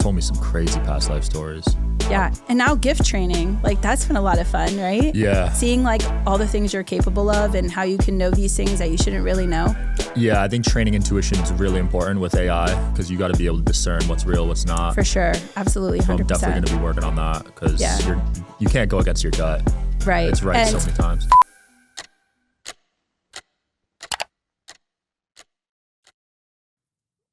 told me some crazy past life stories. Yeah. And now gift training, like that's been a lot of fun, right? Yeah. Seeing like all the things you're capable of and how you can know these things that you shouldn't really know. Yeah, I think training intuition is really important with AI because you got to be able to discern what's real, what's not. For sure. Absolutely. 100%. So I'm definitely going to be working on that because you can't go against your gut. Right. It's right so many times.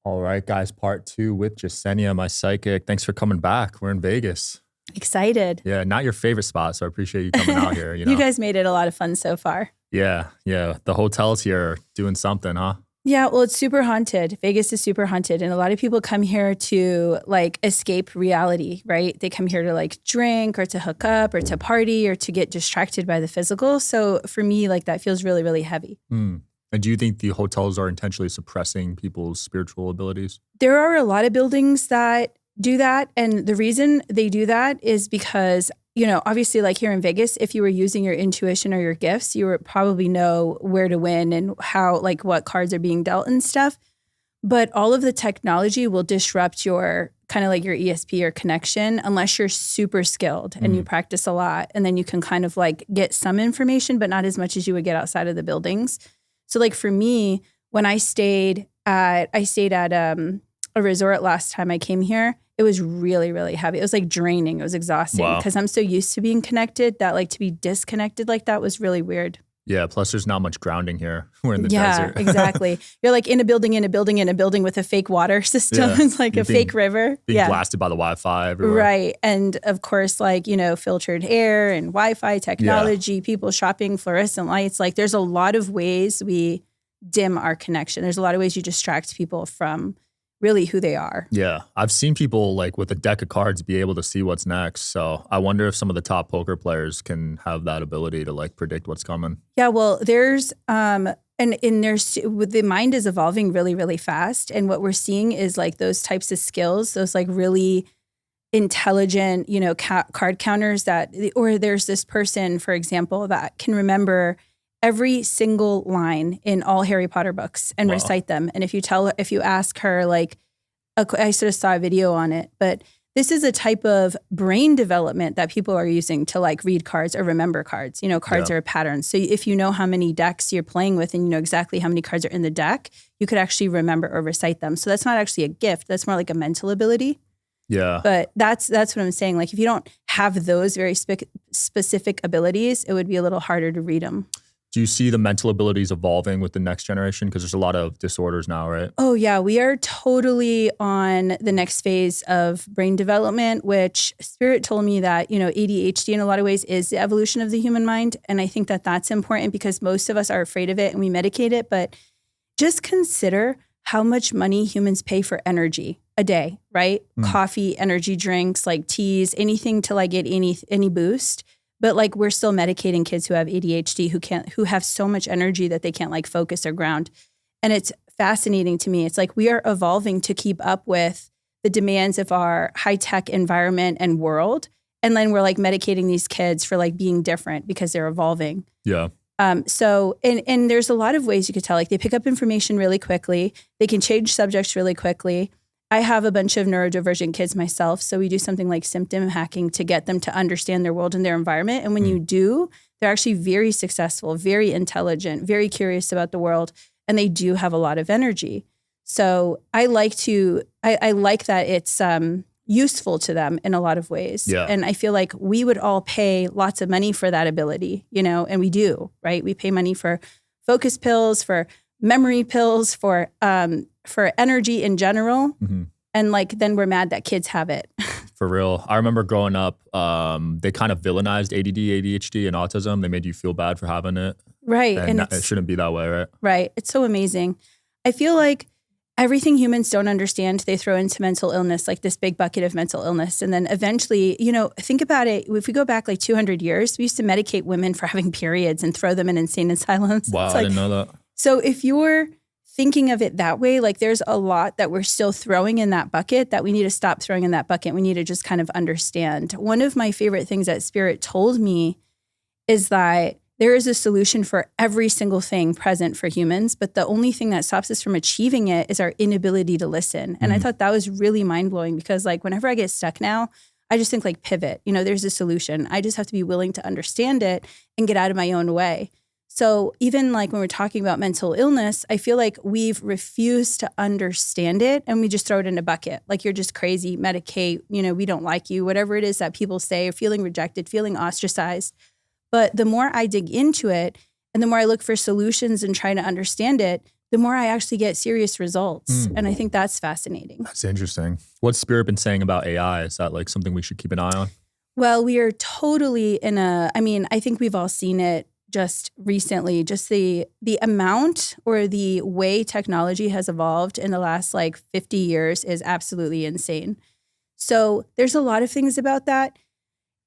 All right, guys, part 2 with Jessenia, my psychic. Thanks for coming back. We're in Vegas. Excited. Yeah, not your favorite spot, so I appreciate you coming out here. You guys made it a lot of fun so far. Yeah. The hotels here are doing something, huh? Yeah, well, it's super haunted. Vegas is super haunted. And a lot of people come here to like escape reality, right? They come here to like drink or to hook up or to party or to get distracted by the physical. So for me, like that feels really, really heavy. And do you think the hotels are intentionally suppressing people's spiritual abilities? There are a lot of buildings that do that. And the reason they do that is because, obviously like here in Vegas, if you were using your intuition or your gifts, you would probably know where to win and how, like what cards are being dealt and stuff. But all of the technology will disrupt your kind of like your ESP or connection unless you're super skilled and you practice a lot. And then you can kind of like get some information, but not as much as you would get outside of the buildings. So like for me, when I stayed at a resort last time I came here, it was really, really heavy. It was like draining. It was exhausting because I'm so used to being connected that like to be disconnected like that was really weird. Yeah. Plus there's not much grounding here. We're in the desert. Yeah, exactly. You're like in a building with a fake water system. Yeah. It's like fake river. Being blasted by the Wi-Fi everywhere. Right. And of course, like, filtered air and Wi-Fi technology, people shopping, fluorescent lights. Like there's a lot of ways we dim our connection. There's a lot of ways you distract people from really who they are. Yeah. I've seen people like with a deck of cards be able to see what's next. So I wonder if some of the top poker players can have that ability to like predict what's coming. Yeah. Well, there's, and the mind is evolving really, really fast. And what we're seeing is like those types of skills, those like really intelligent, card counters or there's this person, for example, that can remember every single line in all Harry Potter books and recite them. And if you ask her, like, I sort of saw a video on it, but this is a type of brain development that people are using to like read cards or remember cards. Cards are patterns. So if you know how many decks you're playing with and you know exactly how many cards are in the deck, you could actually remember or recite them. So that's not actually a gift. That's more like a mental ability. Yeah. But that's what I'm saying. Like if you don't have those very specific abilities, it would be a little harder to read them. Do you see the mental abilities evolving with the next generation? Because there's a lot of disorders now, right? Oh, yeah. We are totally on the next phase of brain development, which Spirit told me that, ADHD in a lot of ways is the evolution of the human mind. And I think that that's important because most of us are afraid of it and we medicate it. But just consider how much money humans pay for energy a day, right? Coffee, energy drinks, like teas, anything to like get any boost. But like we're still medicating kids who have ADHD who have so much energy that they can't like focus or ground. And it's fascinating to me. It's like we are evolving to keep up with the demands of our high-tech environment and world. And then we're like medicating these kids for like being different because they're evolving. Yeah. So there's a lot of ways you could tell, like they pick up information really quickly. They can change subjects really quickly. I have a bunch of neurodivergent kids myself, so we do something like symptom hacking to get them to understand their world and their environment. And when you do, they're actually very successful, very intelligent, very curious about the world, and they do have a lot of energy. So I like that it's useful to them in a lot of ways. Yeah. And I feel like we would all pay lots of money for that ability, and we do, right? We pay money for focus pills, for memory pills, for energy in general. And like, then we're mad that kids have it. For real. I remember growing up, they kind of villainized ADD, ADHD, and autism. They made you feel bad for having it. Right. And it shouldn't be that way, right? Right. It's so amazing. I feel like everything humans don't understand, they throw into mental illness, like this big bucket of mental illness. And then eventually, think about it. If we go back like 200 years, we used to medicate women for having periods and throw them in insane asylums. Wow, I didn't know that. So if you're thinking of it that way, like there's a lot that we're still throwing in that bucket that we need to stop throwing in that bucket. We need to just kind of understand. One of my favorite things that Spirit told me is that there is a solution for every single thing present for humans, but the only thing that stops us from achieving it is our inability to listen. And I thought that was really mind-blowing because like whenever I get stuck now, I just think like pivot, there's a solution. I just have to be willing to understand it and get out of my own way. So even like when we're talking about mental illness, I feel like we've refused to understand it and we just throw it in a bucket. Like you're just crazy, medicate, we don't like you, whatever it is that people say, or feeling rejected, feeling ostracized. But the more I dig into it and the more I look for solutions and try to understand it, the more I actually get serious results. And I think that's fascinating. That's interesting. What's Spirit been saying about AI? Is that like something we should keep an eye on? Well, we are totally I think we've all seen it just recently, just the amount or the way technology has evolved in the last like 50 years is absolutely insane. So there's a lot of things about that.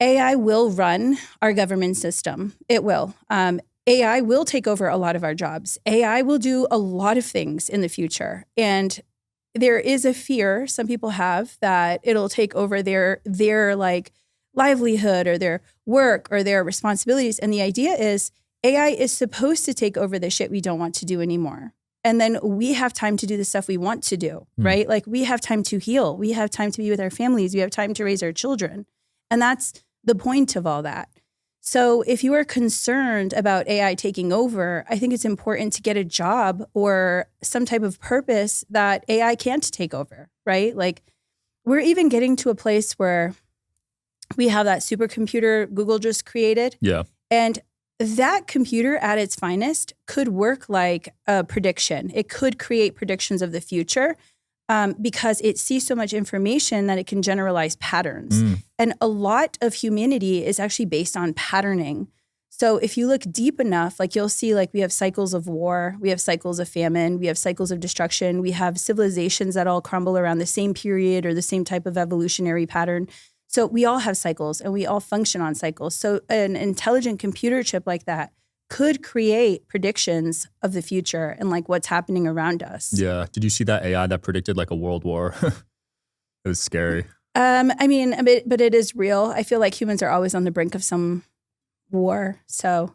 AI will run our government system. It will. AI will take over a lot of our jobs. AI will do a lot of things in the future. And there is a fear some people have that it'll take over their like livelihood or their work or their responsibilities. And the idea is AI is supposed to take over the shit we don't want to do anymore. And then we have time to do the stuff we want to do, right? Like we have time to heal. We have time to be with our families. We have time to raise our children. And that's the point of all that. So if you are concerned about AI taking over, I think it's important to get a job or some type of purpose that AI can't take over, right? Like we're even getting to a place where we have that supercomputer Google just created. Yeah. And that computer at its finest could work like a prediction. It could create predictions of the future because it sees so much information that it can generalize patterns. And a lot of humanity is actually based on patterning. So if you look deep enough, like you'll see like we have cycles of war, we have cycles of famine, we have cycles of destruction, we have civilizations that all crumble around the same period or the same type of evolutionary pattern. So we all have cycles and we all function on cycles. So an intelligent computer chip like that could create predictions of the future and like what's happening around us. Yeah. Did you see that AI that predicted like a world war? It was scary. But it is real. I feel like humans are always on the brink of some war. So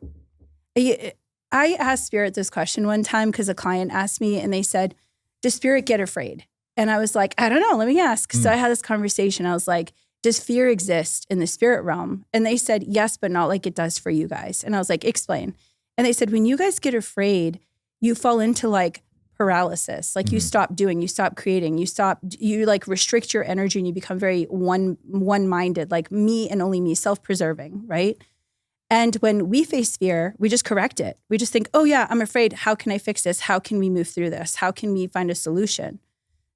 I asked Spirit this question one time because a client asked me and they said, does Spirit get afraid? And I was like, I don't know, let me ask. So I had this conversation. I was like, does fear exist in the spirit realm? And they said, yes, but not like it does for you guys. And I was like, explain. And they said, when you guys get afraid, you fall into like paralysis. Like you stop doing, you stop creating, you like restrict your energy and you become very one-minded, like me and only me, self-preserving, right? And when we face fear, we just correct it. We just think, oh yeah, I'm afraid. How can I fix this? How can we move through this? How can we find a solution?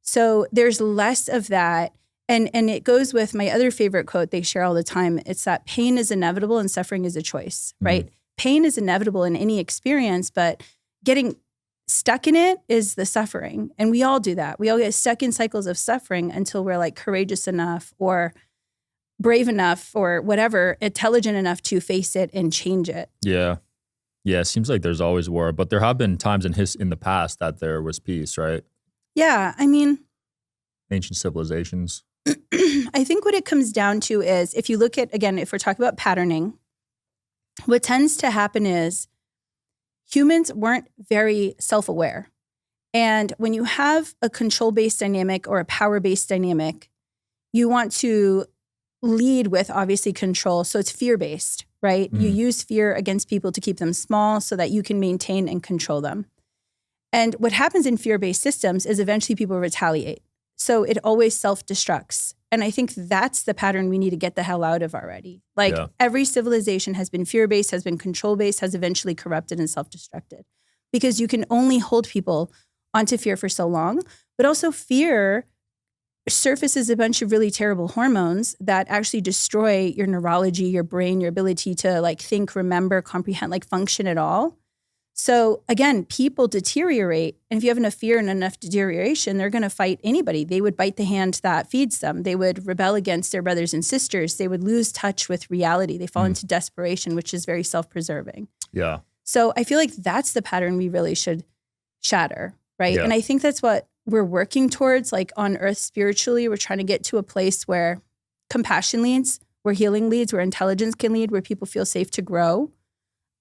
So there's less of that. And it goes with my other favorite quote they share all the time. It's that pain is inevitable and suffering is a choice, right? Pain is inevitable in any experience, but getting stuck in it is the suffering. And we all do that. We all get stuck in cycles of suffering until we're like courageous enough or brave enough or whatever, intelligent enough to face it and change it. Yeah. Yeah. It seems like there's always war, but there have been times in the past that there was peace, right? Yeah. I mean, ancient civilizations. I think what it comes down to is if you look at, again, if we're talking about patterning, what tends to happen is humans weren't very self-aware. And when you have a control-based dynamic or a power-based dynamic, you want to lead with obviously control. So it's fear-based, right? You use fear against people to keep them small so that you can maintain and control them. And what happens in fear-based systems is eventually people retaliate. So it always self-destructs. And I think that's the pattern we need to get the hell out of already. Like every civilization has been fear-based, has been control-based, has eventually corrupted and self-destructed. Because you can only hold people onto fear for so long. But also fear surfaces a bunch of really terrible hormones that actually destroy your neurology, your brain, your ability to like think, remember, comprehend, like function at all. So again, people deteriorate. And if you have enough fear and enough deterioration, they're going to fight anybody. They would bite the hand that feeds them. They would rebel against their brothers and sisters. They would lose touch with reality. They fall into desperation, which is very self-preserving. Yeah. So I feel like that's the pattern we really should shatter, right? Yeah. And I think that's what we're working towards, like on earth spiritually. We're trying to get to a place where compassion leads, where healing leads, where intelligence can lead, where people feel safe to grow.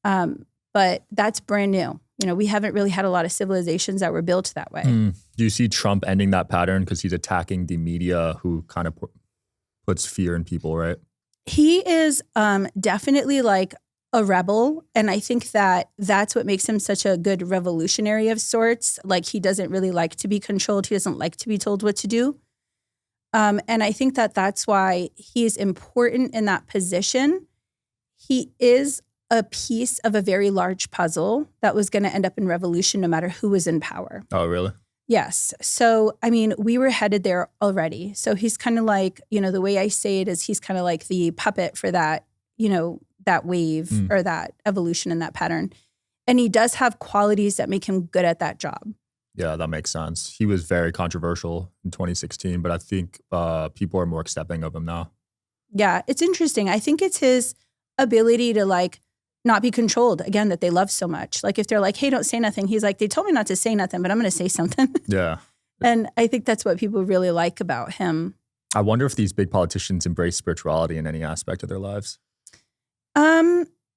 But that's brand new. You know, we haven't really had a lot of civilizations that were built that way. Do you see Trump ending that pattern because he's attacking the media who kind of puts fear in people, right? He is definitely like a rebel. And I think that that's what makes him such a good revolutionary of sorts. Like, he doesn't really like to be controlled. He doesn't like to be told what to do. And I think that that's why he is important in that position. He is a piece of a very large puzzle that was going to end up in revolution no matter who was in power. Oh, really? Yes. So, I mean, we were headed there already. So he's kind of like, you know, the way I say it is he's kind of like the puppet for that, you know, that wave or that evolution in that pattern. And he does have qualities that make him good at that job. Yeah, that makes sense. He was very controversial in 2016, but I think people are more accepting of him now. Yeah, it's interesting. I think it's his ability to like not be controlled, again, that they love so much. Like if they're like, hey, don't say nothing. He's like, they told me not to say nothing, but I'm going to say something. Yeah. And I think that's what people really like about him. I wonder if these big politicians embrace spirituality in any aspect of their lives.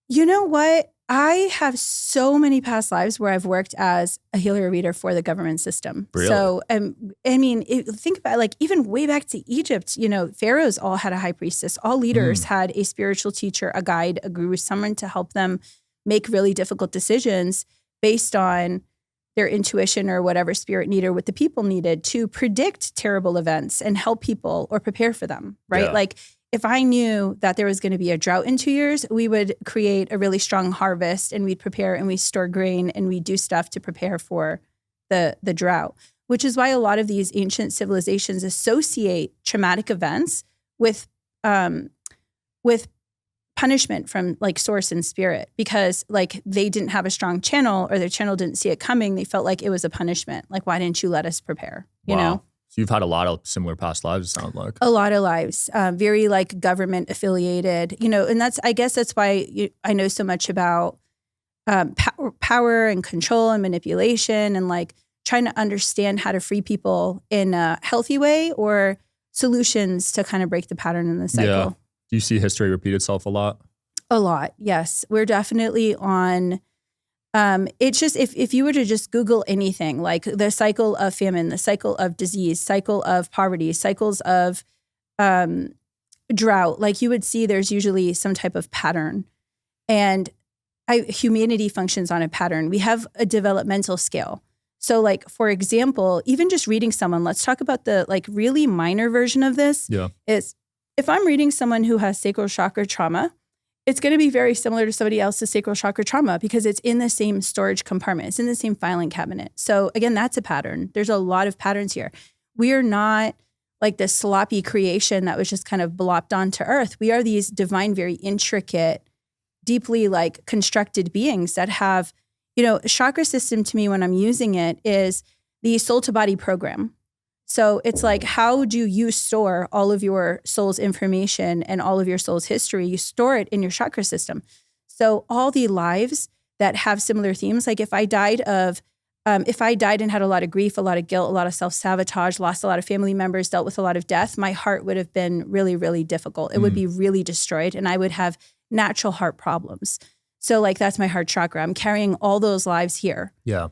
You know what? I have so many past lives where I've worked as a healer reader for the government system. Really? So, I mean, think about like even way back to Egypt, you know, pharaohs all had a high priestess. All leaders had a spiritual teacher, a guide, a guru, someone to help them make really difficult decisions based on their intuition or whatever spirit needed or what the people needed to predict terrible events and help people or prepare for them, right? Yeah. Like if I knew that there was going to be a drought in 2 years, we would create a really strong harvest and we'd prepare and we store grain and we do stuff to prepare for the drought, which is why a lot of these ancient civilizations associate traumatic events with punishment from like source and spirit, because like they didn't have a strong channel or their channel didn't see it coming. They felt like it was a punishment. Like, why didn't you let us prepare? You know? So you've had a lot of similar past lives, it sounds like. A lot of lives, very like government affiliated, you know, and I guess that's why I know so much about power and control and manipulation and like trying to understand how to free people in a healthy way or solutions to kind of break the pattern in the cycle. Yeah. Do you see history repeat itself a lot? A lot, yes. We're definitely on... it's just, if you were to just Google anything, like the cycle of famine, the cycle of disease, cycle of poverty, cycles of drought, like you would see there's usually some type of pattern. And humanity functions on a pattern. We have a developmental scale. So like, for example, even just reading someone, let's talk about the like really minor version of this. Yeah. Is if I'm reading someone who has sacral chakra trauma, it's going to be very similar to somebody else's sacral chakra trauma because it's in the same storage compartment. It's in the same filing cabinet. So again, that's a pattern. There's a lot of patterns here. We are not like this sloppy creation that was just kind of blopped onto earth. We are these divine, very intricate, deeply like constructed beings that have, you know, a chakra system to me when I'm using it is the soul to body program. So it's like, how do you store all of your soul's information and all of your soul's history? You store it in your chakra system. So all the lives that have similar themes, like if I died and had a lot of grief, a lot of guilt, a lot of self-sabotage, lost a lot of family members, dealt with a lot of death, my heart would have been really, really difficult. It would be really destroyed and I would have natural heart problems. So like, that's my heart chakra. I'm carrying all those lives here. Yeah.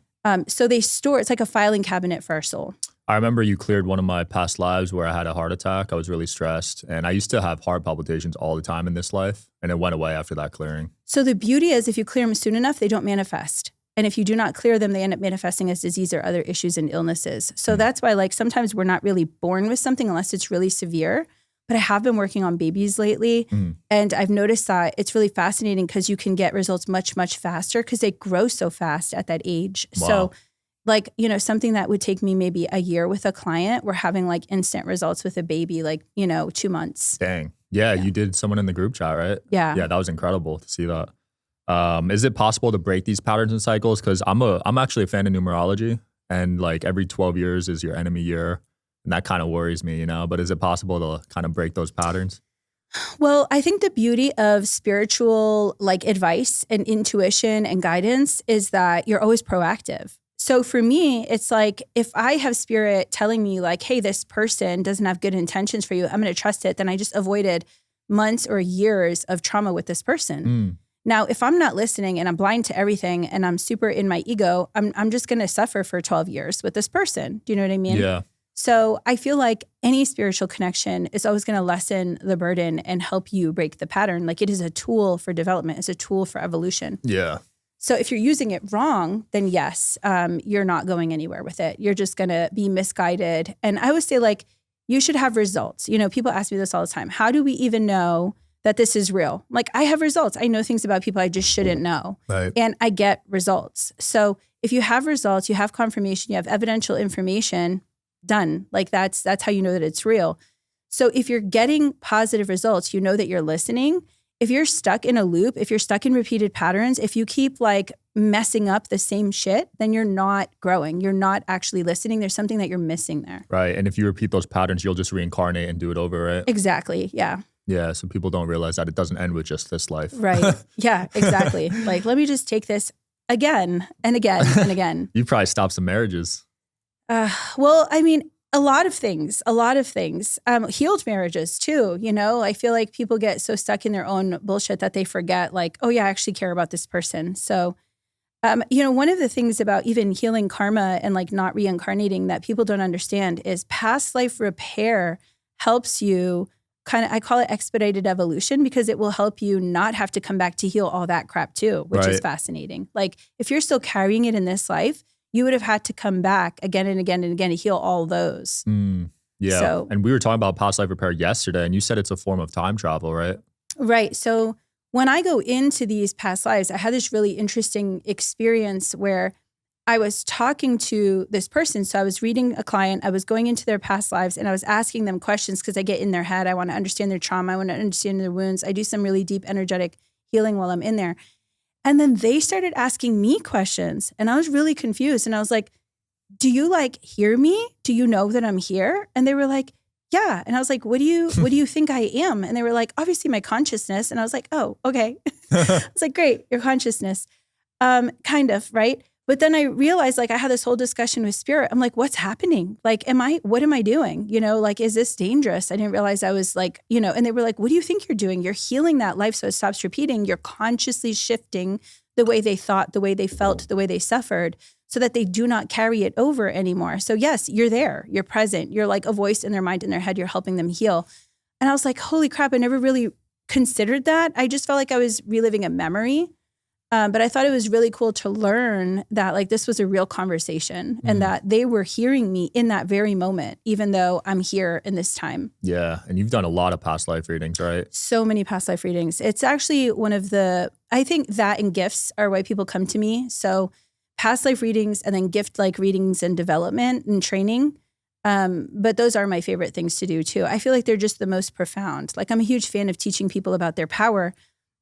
So they store, it's like a filing cabinet for our soul. I remember you cleared one of my past lives where I had a heart attack. I was really stressed and I used to have heart palpitations all the time in this life. And it went away after that clearing. So the beauty is if you clear them soon enough, they don't manifest. And if you do not clear them, they end up manifesting as disease or other issues and illnesses. So that's why like sometimes we're not really born with something unless it's really severe. But I have been working on babies lately. And I've noticed that it's really fascinating because you can get results much, much faster because they grow so fast at that age. Wow. So like, you know, something that would take me maybe a year with a client, we're having like instant results with a baby, like, you know, 2 months. Dang. Yeah, you did someone in the group chat, right? Yeah. Yeah, that was incredible to see that. Is it possible to break these patterns and cycles? Because I'm actually a fan of numerology and like every 12 years is your enemy year. And that kind of worries me, you know, but is it possible to kind of break those patterns? Well, I think the beauty of spiritual like advice and intuition and guidance is that you're always proactive. So for me, it's like if I have spirit telling me like, hey, this person doesn't have good intentions for you, I'm going to trust it. Then I just avoided months or years of trauma with this person. Now, if I'm not listening and I'm blind to everything and I'm super in my ego, I'm just going to suffer for 12 years with this person. Do you know what I mean? Yeah. So I feel like any spiritual connection is always going to lessen the burden and help you break the pattern. Like it is a tool for development. It's a tool for evolution. Yeah. So if you're using it wrong, then yes, you're not going anywhere with it. You're just going to be misguided. And I always say like, you should have results. You know, people ask me this all the time. How do we even know that this is real? Like I have results. I know things about people I just shouldn't know. Right. And I get results. So if you have results, you have confirmation, you have evidential information, done. Like that's how you know that it's real. So if you're getting positive results, you know that you're listening. If you're stuck in a loop, if you're stuck in repeated patterns, if you keep like messing up the same shit, then you're not growing. You're not actually listening. There's something that you're missing there. Right. And if you repeat those patterns, you'll just reincarnate and do it over, right? Exactly. Yeah. Yeah. So people don't realize that it doesn't end with just this life. Right. Yeah, exactly. Like, let me just take this again and again and again. You probably stopped some marriages. Well, I mean, a lot of things, healed marriages too. You know, I feel like people get so stuck in their own bullshit that they forget like, oh yeah, I actually care about this person. So, you know, one of the things about even healing karma and like not reincarnating that people don't understand is past life repair helps you kind of, I call it expedited evolution because it will help you not have to come back to heal all that crap too, which is fascinating. Like if you're still carrying it in this life, you would have had to come back again and again and again to heal all those. Yeah. So, and we were talking about past life repair yesterday, and you said it's a form of time travel, right? Right. So when I go into these past lives, I had this really interesting experience where I was talking to this person. So I was reading a client, I was going into their past lives, and I was asking them questions because I get in their head. I want to understand their trauma. I want to understand their wounds. I do some really deep energetic healing while I'm in there. And then they started asking me questions and I was really confused. And I was like, do you like hear me? Do you know that I'm here? And they were like, yeah. And I was like, what do you think I am? And they were like, obviously my consciousness. And I was like, oh, okay. I was like, great, your consciousness. Kind of, right? But then I realized like I had this whole discussion with spirit. I'm like, what's happening? Like, what am I doing? You know, like, is this dangerous? I didn't realize I was like, you know, and they were like, what do you think you're doing? You're healing that life so it stops repeating. You're consciously shifting the way they thought, the way they felt, the way they suffered so that they do not carry it over anymore. So yes, you're there, you're present. You're like a voice in their mind, in their head, you're helping them heal. And I was like, holy crap, I never really considered that. I just felt like I was reliving a memory. But I thought it was really cool to learn that like this was a real conversation and that they were hearing me in that very moment, even though I'm here in this time. Yeah. And you've done a lot of past life readings, right? So many past life readings. It's actually one of the, I think that and gifts are why people come to me. So past life readings and then gift like readings and development and training. But those are my favorite things to do too. I feel like they're just the most profound. Like I'm a huge fan of teaching people about their power.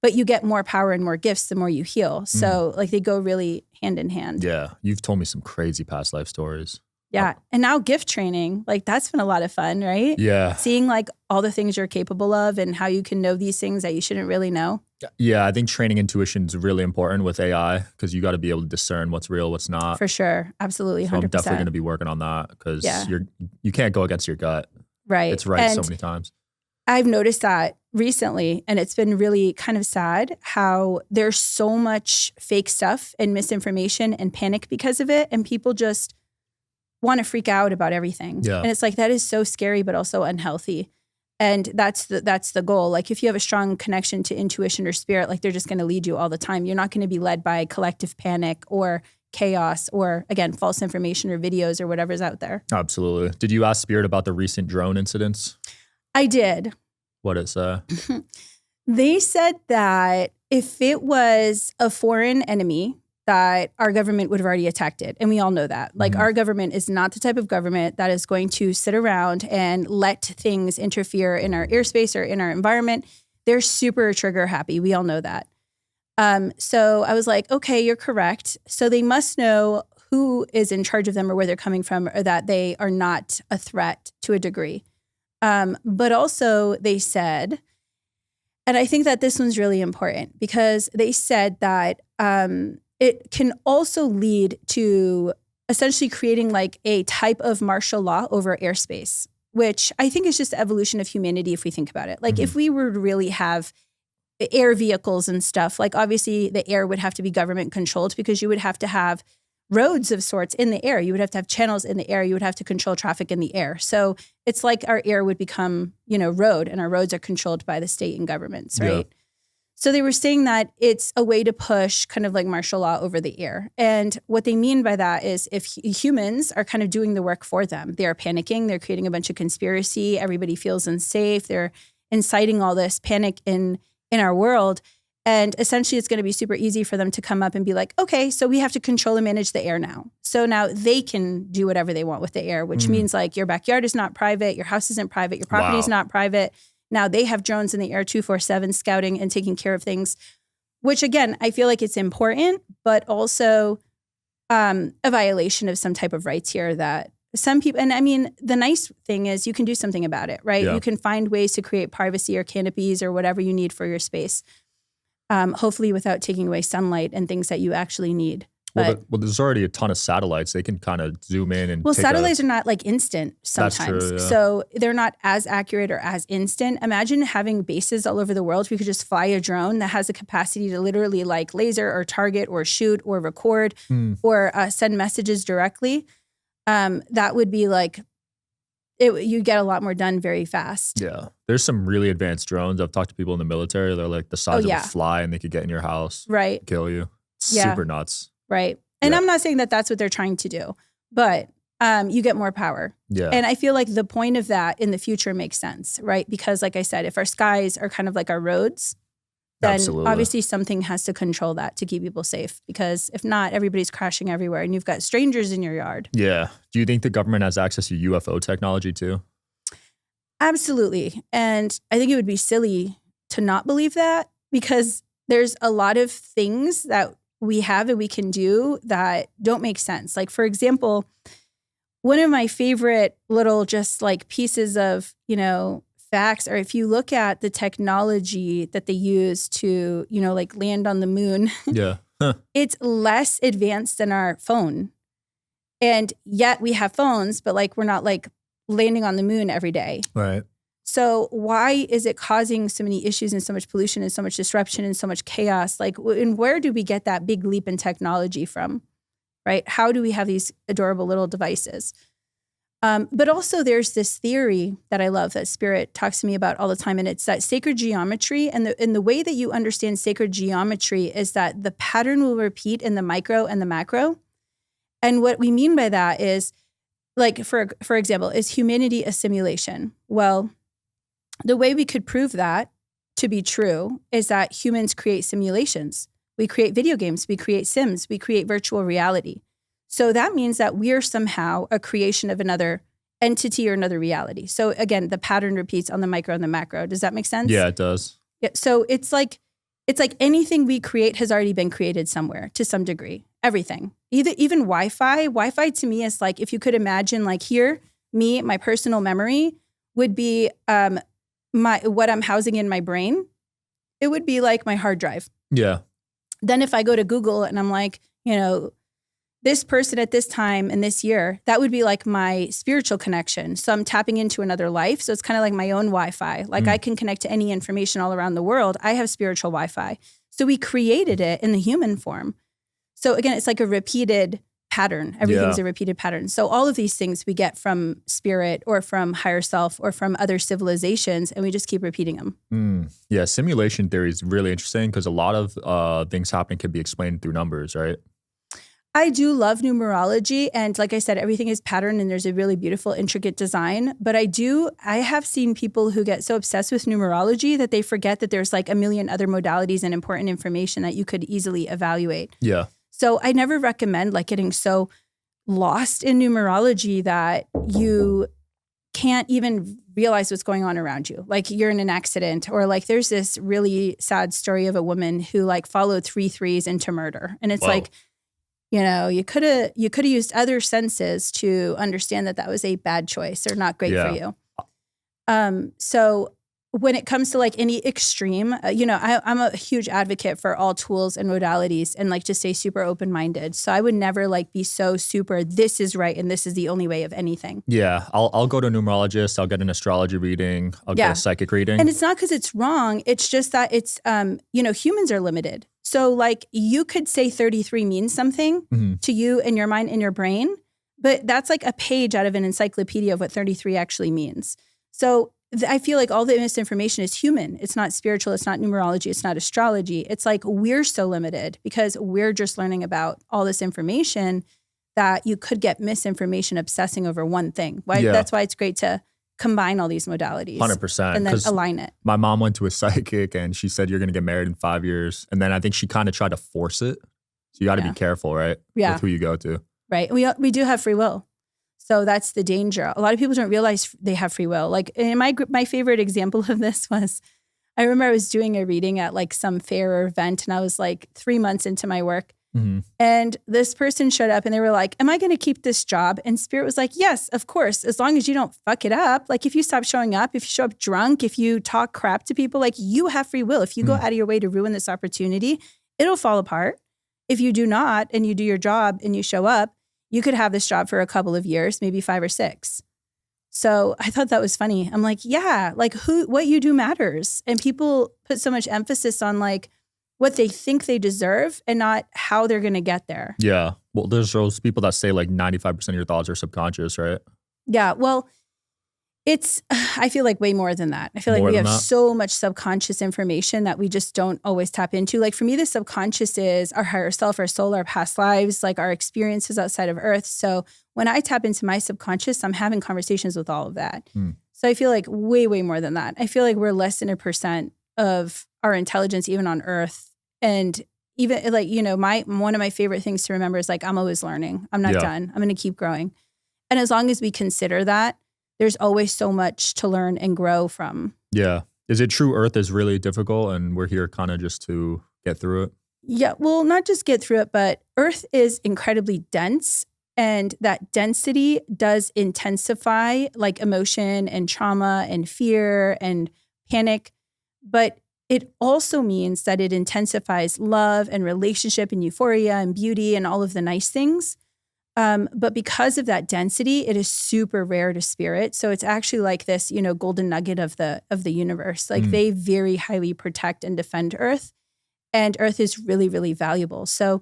But you get more power and more gifts the more you heal. So like they go really hand in hand. Yeah. You've told me some crazy past life stories. Yeah. And now gift training, like that's been a lot of fun, right? Yeah. Seeing like all the things you're capable of and how you can know these things that you shouldn't really know. Yeah. I think training intuition is really important with AI because you got to be able to discern what's real, what's not. For sure. Absolutely. 100%. So I'm definitely going to be working on that because you can't go against your gut. Right. It's right and so many times. I've noticed that recently, and it's been really kind of sad how there's so much fake stuff and misinformation and panic because of it. And people just want to freak out about everything. Yeah. And it's like, that is so scary, but also unhealthy. And that's the goal. Like if you have a strong connection to intuition or spirit, like they're just going to lead you all the time. You're not going to be led by collective panic or chaos or again, false information or videos or whatever's out there. Absolutely. Did you ask spirit about the recent drone incidents? I did. What did it say? They said that if it was a foreign enemy, that our government would have already attacked it. And we all know that. Like our government is not the type of government that is going to sit around and let things interfere in our airspace or in our environment. They're super trigger happy. We all know that. So I was like, okay, you're correct. So they must know who is in charge of them or where they're coming from or that they are not a threat to a degree. But also they said, and I think that this one's really important because they said that it can also lead to essentially creating like a type of martial law over airspace, which I think is just the evolution of humanity if we think about it. Like if we were to really have air vehicles and stuff. Like obviously the air would have to be government controlled because you would have to have roads of sorts in the air. You would have to have channels in the air. You would have to control traffic in the air. So it's like our air would become, road, and our roads are controlled by the state and governments, right? Yeah. So they were saying that it's a way to push kind of like martial law over the air. And what they mean by that is if humans are kind of doing the work for them, they are panicking, they're creating a bunch of conspiracy, everybody feels unsafe, they're inciting all this panic in our world. And essentially it's going to be super easy for them to come up and be like, okay, so we have to control and manage the air now. So now they can do whatever they want with the air, which means like your backyard is not private, your house isn't private, your property is not private. Now they have drones in the air 24/7 scouting and taking care of things, which again, I feel like it's important, but also a violation of some type of rights here that some people, and I mean, the nice thing is you can do something about it, right? Yeah. You can find ways to create privacy or canopies or whatever you need for your space. Hopefully without taking away sunlight and things that you actually need. Well, there's already a ton of satellites. They can kind of zoom in and satellites are not like instant sometimes. That's true, yeah. So they're not as accurate or as instant. Imagine having bases all over the world where you could just fly a drone that has the capacity to literally like laser or target or shoot or record or send messages directly. That would be like, you get a lot more done very fast. Yeah. There's some really advanced drones. I've talked to people in the military. They're like the size of a fly and they could get in your house. Right. Kill you. Super nuts. Right. And I'm not saying that that's what they're trying to do, but you get more power. Yeah. And I feel like the point of that in the future makes sense, right? Because like I said, if our skies are kind of like our roads, then obviously something has to control that to keep people safe. Because if not, everybody's crashing everywhere and you've got strangers in your yard. Yeah. Do you think the government has access to UFO technology too? Absolutely. And I think it would be silly to not believe that because there's a lot of things that we have and we can do that don't make sense. Like, for example, one of my favorite little just like pieces of, facts are if you look at the technology that they use to, like land on the moon, it's less advanced than our phone. And yet we have phones, but like we're not like landing on the moon every day. Right. So why is it causing so many issues and so much pollution and so much disruption and so much chaos? Like, and where do we get that big leap in technology from, right? How do we have these adorable little devices? But also there's this theory that I love that Spirit talks to me about all the time, and it's that sacred geometry. And the way that you understand sacred geometry is that the pattern will repeat in the micro and the macro. And what we mean by that is, like, for example, is humanity a simulation? Well, the way we could prove that to be true is that humans create simulations. We create video games, we create sims, we create virtual reality. So that means that we are somehow a creation of another entity or another reality. So again, the pattern repeats on the micro and the macro. Does that make sense? Yeah, it does. Yeah. So it's like anything we create has already been created somewhere to some degree. Everything. Even Wi-Fi. Wi-Fi to me is like, if you could imagine, like here, my personal memory would be what I'm housing in my brain. It would be like my hard drive. Yeah. Then if I go to Google and I'm like, this person at this time and this year, that would be like my spiritual connection. So I'm tapping into another life. So it's kind of like my own Wi-Fi. Like I can connect to any information all around the world. I have spiritual Wi-Fi. So we created it in the human form. So again, it's like a repeated pattern. Everything's a repeated pattern. So all of these things we get from spirit or from higher self or from other civilizations, and we just keep repeating them. Yeah, simulation theory is really interesting because a lot of things happening can be explained through numbers, right? I do love numerology. And like I said, everything is patterned and there's a really beautiful, intricate design. But I have seen people who get so obsessed with numerology that they forget that there's like a million other modalities and important information that you could easily evaluate. Yeah. So I never recommend like getting so lost in numerology that you can't even realize what's going on around you. Like you're in an accident, or like there's this really sad story of a woman who like followed 3 3s into murder. And it's like, you could have used other senses to understand that was a bad choice or not great for you. So when it comes to like any extreme, I'm a huge advocate for all tools and modalities and like to stay super open-minded. So I would never like be so super, this is right and this is the only way of anything. Yeah. I'll go to a numerologist. I'll get an astrology reading. I'll get a psychic reading. And it's not because it's wrong. It's just that it's, humans are limited. So like you could say 33 means something to you in your mind, in your brain, but that's like a page out of an encyclopedia of what 33 actually means. So I feel like all the misinformation is human. It's not spiritual. It's not numerology. It's not astrology. It's like we're so limited because we're just learning about all this information that you could get misinformation obsessing over one thing. That's why it's great to combine all these modalities. 100%. And then align it. My mom went to a psychic and she said, you're going to get married in 5 years. And then I think she kind of tried to force it. So you got to be careful, right? Yeah. With who you go to. Right. We do have free will. So that's the danger. A lot of people don't realize they have free will. Like in my group, my favorite example of this was, I remember I was doing a reading at like some fair or event and I was like 3 months into my work. And this person showed up and they were like, am I going to keep this job? And Spirit was like, yes, of course. As long as you don't fuck it up. Like if you stop showing up, if you show up drunk, if you talk crap to people, like you have free will. If you go out of your way to ruin this opportunity, it'll fall apart. If you do not, and you do your job and you show up, you could have this job for a couple of years, maybe 5 or 6. So I thought that was funny. I'm like, yeah, like what you do matters. And people put so much emphasis on like what they think they deserve and not how they're going to get there. Yeah. Well, there's those people that say like 95% of your thoughts are subconscious, right? Yeah. Well, I feel like way more than that. I feel like we have so much subconscious information that we just don't always tap into. Like for me, the subconscious is our higher self, our soul, our past lives, like our experiences outside of Earth. So when I tap into my subconscious, I'm having conversations with all of that. So I feel like way, way more than that. I feel like we're less than 1% of our intelligence, even on Earth. And even like, one of my favorite things to remember is like, I'm always learning. I'm not done. I'm going to keep growing. And as long as we consider that, there's always so much to learn and grow from. Yeah. Is it true Earth is really difficult and we're here kind of just to get through it? Yeah. Well, not just get through it, but Earth is incredibly dense. And that density does intensify like emotion and trauma and fear and panic. But it also means that it intensifies love and relationship and euphoria and beauty and all of the nice things. But because of that density, it is super rare to spirit. So it's actually like this, golden nugget of the universe. Like they very highly protect and defend Earth, and Earth is really, really valuable. So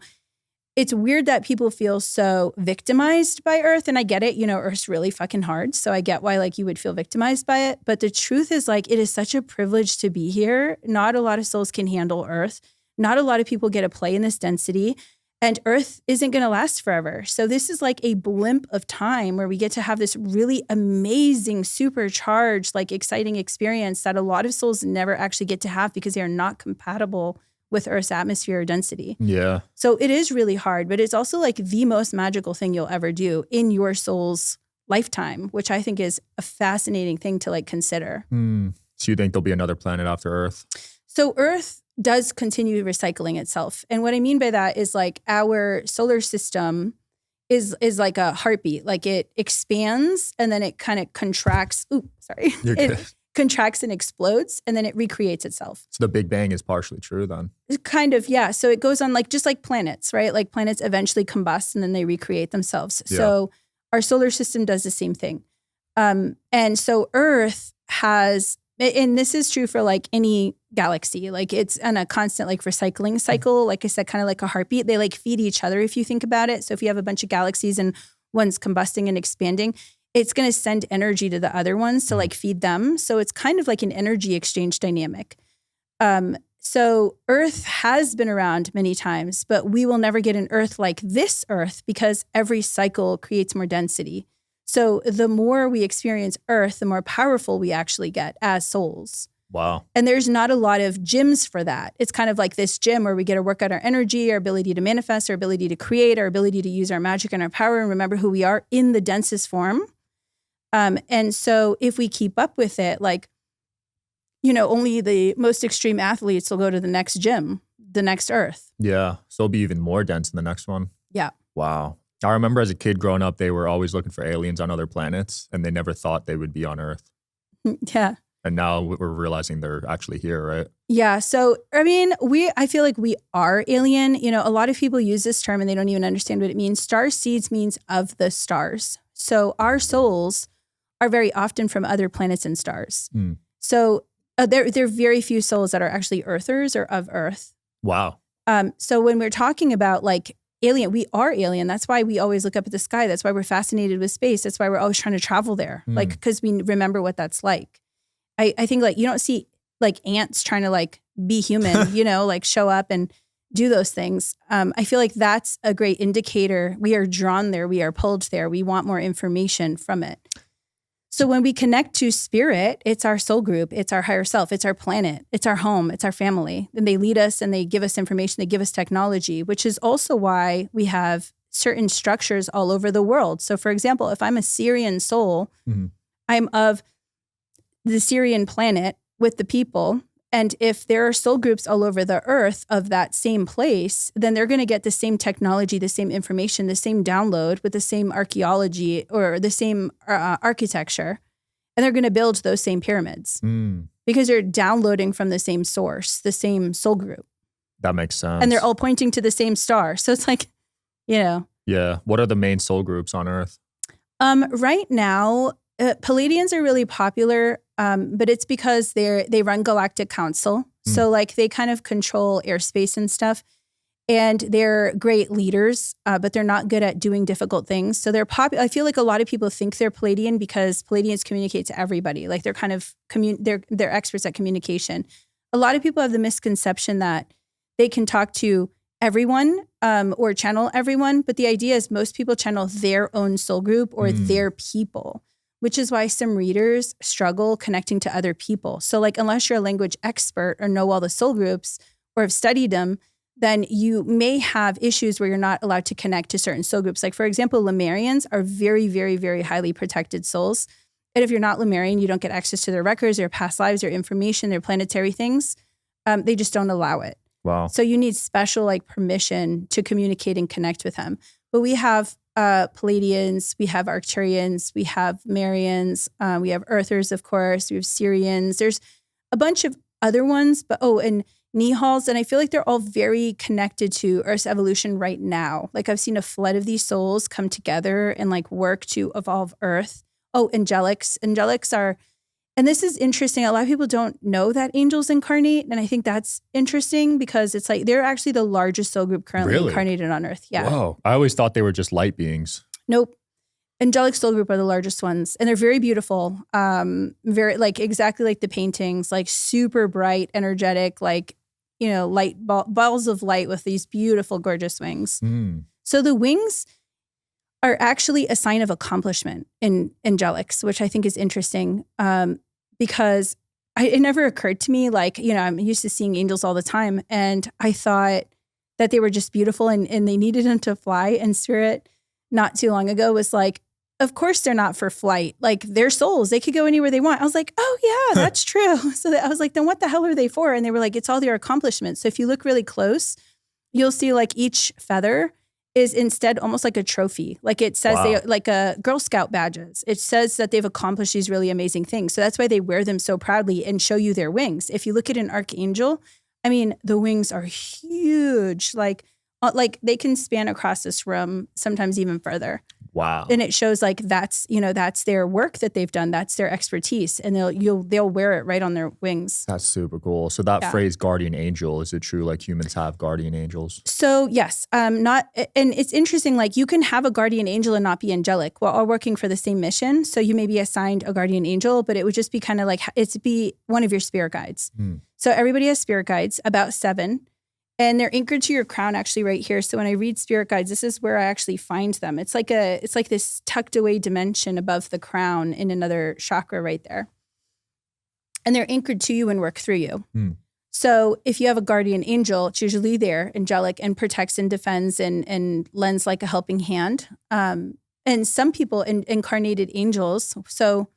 it's weird that people feel so victimized by Earth. And I get it, Earth's really fucking hard. So I get why like you would feel victimized by it. But the truth is like, it is such a privilege to be here. Not a lot of souls can handle Earth. Not a lot of people get a play in this density. And Earth isn't going to last forever. So this is like a blimp of time where we get to have this really amazing, supercharged, like exciting experience that a lot of souls never actually get to have because they are not compatible with Earth's atmosphere or density. Yeah. So it is really hard, but it's also like the most magical thing you'll ever do in your soul's lifetime, which I think is a fascinating thing to like consider. So you think there'll be another planet after Earth? So Earth does continue recycling itself. And what I mean by that is like our solar system is like a heartbeat. Like it expands and then it kind of contracts. You're good. Contracts and explodes and then it recreates itself. So the Big Bang is partially true then? Kind of, yeah. So it goes on like just like planets, right? Like planets eventually combust and then they recreate themselves. Yeah. So our solar system does the same thing. And so Earth has, and this is true for like any galaxy, like it's on a constant like recycling cycle. Like I said, kind of like a heartbeat. They like feed each other if you think about it. So if you have a bunch of galaxies and one's combusting and expanding, it's going to send energy to the other ones to like feed them. So it's kind of like an energy exchange dynamic. So Earth has been around many times, but we will never get an Earth like this Earth because every cycle creates more density. So the more we experience Earth, the more powerful we actually get as souls. Wow. And there's not a lot of gyms for that. It's kind of like this gym where we get to work out our energy, our ability to manifest, our ability to create, our ability to use our magic and our power and remember who we are in the densest form. And so if we keep up with it, like, only the most extreme athletes will go to the next gym, the next Earth. Yeah. So it'll be even more dense in the next one. Yeah. Wow. I remember as a kid growing up, they were always looking for aliens on other planets and they never thought they would be on Earth. Yeah. And now we're realizing they're actually here, right? Yeah. So, I mean, I feel like we are alien. You know, a lot of people use this term and they don't even understand what it means. Star seeds means of the stars. So our souls are very often from other planets and stars. So there are very few souls that are actually earthers or of Earth. Wow. So when we're talking about like alien, we are alien. That's why we always look up at the sky. That's why we're fascinated with space. That's why we're always trying to travel there. Like, because we remember what that's like. I think like you don't see like ants trying to like be human, you know, like show up and do those things. I feel like that's a great indicator. We are drawn there. We are pulled there. We want more information from it. So when we connect to spirit, it's our soul group, it's our higher self, it's our planet, it's our home, it's our family. And they lead us and they give us information, they give us technology, which is also why we have certain structures all over the world. So for example, if I'm a Syrian soul, I'm of the Syrian planet with the people. And if there are soul groups all over the earth of that same place, then they're going to get the same technology, the same information, the same download with the same archaeology or the same architecture. And they're going to build those same pyramids because they're downloading from the same source, the same soul group. That makes sense. And they're all pointing to the same star. So it's like, you know. Yeah. What are the main soul groups on Earth? Right now, Palladians are really popular, but it's because they run Galactic Council. So like they kind of control airspace and stuff. And they're great leaders, but they're not good at doing difficult things. So they're popular. I feel like a lot of people think they're Palladian because Palladians communicate to everybody. Like they're kind of, they're experts at communication. A lot of people have the misconception that they can talk to everyone or channel everyone. But the idea is most people channel their own soul group or their people, which is why some readers struggle connecting to other people. So like, unless you're a language expert or know all the soul groups or have studied them, then you may have issues where you're not allowed to connect to certain soul groups. Like for example, Lemurians are very, very, very highly protected souls. And if you're not Lemurian, you don't get access to their records, their past lives, their information, their planetary things. They just don't allow it. Wow. So you need special like permission to communicate and connect with them. But we have Palladians, we have Arcturians, we have Marians, we have Earthers, of course, we have Syrians. There's a bunch of other ones, but and Nihals, and I feel like they're all very connected to Earth's evolution right now. Like I've seen a flood of these souls come together and like work to evolve Earth. Oh, angelics. Angelics are, and this is interesting. A lot of people don't know that angels incarnate. And I think that's interesting because it's like they're actually the largest soul group currently incarnated on Earth. Yeah. Whoa. I always thought they were just light beings. Nope. Angelic soul group are the largest ones. And they're very beautiful. Very like exactly like the paintings, like super bright, energetic, like, you know, light balls of light with these beautiful, gorgeous wings. So the wings are actually a sign of accomplishment in angelics, which I think is interesting because it never occurred to me, like, you know, I'm used to seeing angels all the time. And I thought that they were just beautiful and they needed them to fly. And Spirit not too long ago was like, of course they're not for flight. Like they're souls. They could go anywhere they want. I was like, oh yeah, that's true. So I was like, then what the hell are they for? And they were like, it's all their accomplishments. So if you look really close, you'll see like each feather is instead almost like a trophy. Like it says they like a Girl Scout badges. It says that they've accomplished these really amazing things. So that's why they wear them so proudly and show you their wings. If you look at an archangel, I mean, the wings are huge. Like they can span across this room, sometimes even further. Wow. And it shows like that's, you know, that's their work that they've done. That's their expertise. And they'll wear it right on their wings. That's super cool. So that phrase guardian angel, is it true like humans have guardian angels? So yes, and it's interesting, like you can have a guardian angel and not be angelic. We're all working for the same mission. So you may be assigned a guardian angel, but it would just be kind of like, it'd be one of your spirit guides. So everybody has spirit guides, about 7. And they're anchored to your crown actually right here. So when I read spirit guides, this is where I actually find them. It's like this tucked away dimension above the crown in another chakra right there. And they're anchored to you and work through you. So if you have a guardian angel, it's usually there, angelic, and protects and defends and lends like a helping hand. And some people incarnated angels. So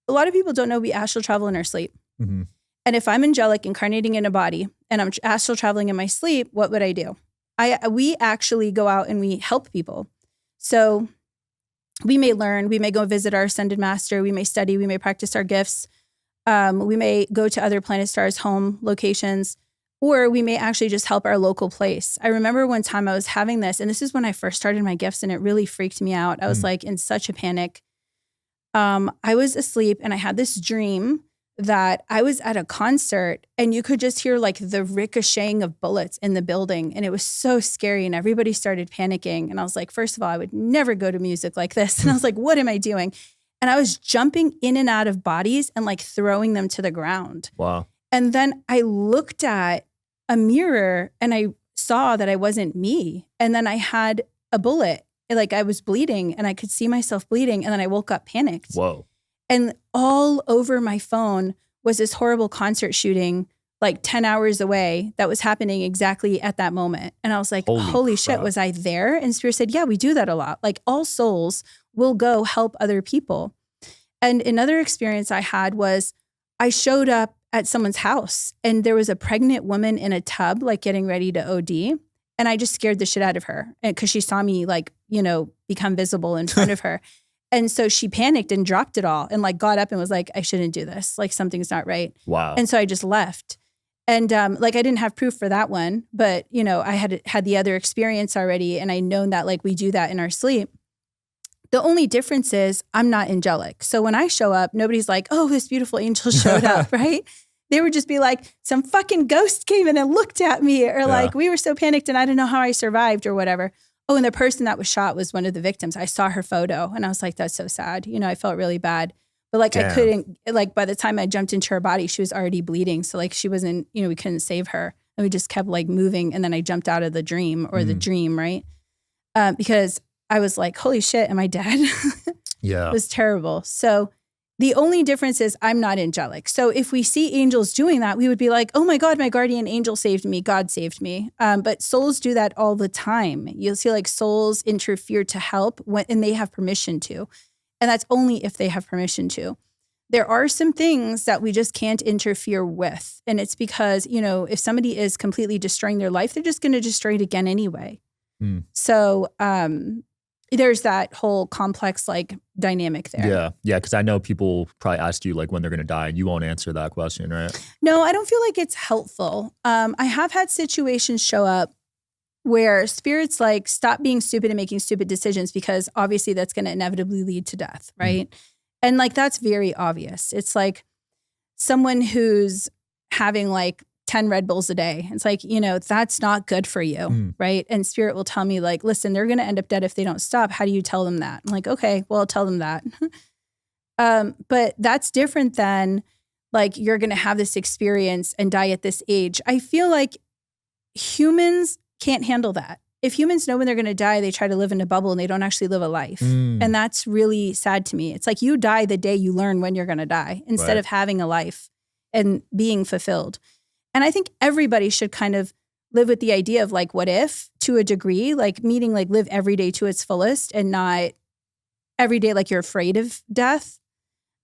a lot of people don't know we astral travel in our sleep. And if I'm angelic incarnating in a body and I'm astral traveling in my sleep, what would I do? We actually go out and we help people. So we may learn, we may go visit our ascended master, we may study, we may practice our gifts. We may go to other planet stars' home locations, or we may actually just help our local place. I remember one time I was having this, and this is when I first started my gifts, and it really freaked me out. I was like in such a panic. I was asleep and I had this dream that I was at a concert and you could just hear like the ricocheting of bullets in the building. And it was so scary and everybody started panicking. And I was like, first of all, I would never go to music like this. And I was like, what am I doing? And I was jumping in and out of bodies and like throwing them to the ground. Wow. And then I looked at a mirror and I saw that I wasn't me. And then I had a bullet. Like I was bleeding and I could see myself bleeding. And then I woke up panicked. Whoa. And all over my phone was this horrible concert shooting like 10 hours away that was happening exactly at that moment. And I was like, holy shit, was I there? And Spirit said, yeah, we do that a lot. Like all souls will go help other people. And another experience I had was I showed up at someone's house and there was a pregnant woman in a tub, like getting ready to OD. And I just scared the shit out of her because she saw me like, you know, become visible in front of her. And so she panicked and dropped it all and like got up and was like, I shouldn't do this. Like something's not right. Wow. And so I just left. And like I didn't have proof for that one, but you know, I had the other experience already and I known that like we do that in our sleep. The only difference is I'm not angelic. So when I show up, nobody's like, oh, this beautiful angel showed up, right? They would just be like, some fucking ghost came in and looked at me or like, we were so panicked and I don't know how I survived or whatever. Oh, and the person that was shot was one of the victims. I saw her photo and I was like, that's so sad. You know, I felt really bad. But like I couldn't, like by the time I jumped into her body, she was already bleeding. So like she wasn't, you know, we couldn't save her. And we just kept like moving. And then I jumped out of the dream or the dream, right? Because I was like, holy shit, am I dead? Yeah. It was terrible. So the only difference is I'm not angelic. So if we see angels doing that, we would be like, oh my God, my guardian angel saved me. God saved me. But souls do that all the time. You'll see like souls interfere to help and they have permission to. And that's only if they have permission to. There are some things that we just can't interfere with. And it's because, you know, if somebody is completely destroying their life, they're just going to destroy it again anyway. So there's that whole complex like dynamic there. Yeah. Yeah. Because I know people probably ask you like when they're going to die and you won't answer that question, right? No, I don't feel like it's helpful. I have had situations show up where spirits like stop being stupid and making stupid decisions because obviously that's going to inevitably lead to death, right? And like that's very obvious. It's like someone who's having like 10 Red Bulls a day. It's like, you know, that's not good for you, right? And spirit will tell me like, listen, they're going to end up dead if they don't stop. How do you tell them that? I'm like, okay, well, I'll tell them that. But that's different than like, you're going to have this experience and die at this age. I feel like humans can't handle that. If humans know when they're going to die, they try to live in a bubble and they don't actually live a life. And that's really sad to me. It's like you die the day you learn when you're going to die instead of having a life and being fulfilled. And I think everybody should kind of live with the idea of like, what if to a degree, like meaning like live every day to its fullest and not every day like you're afraid of death.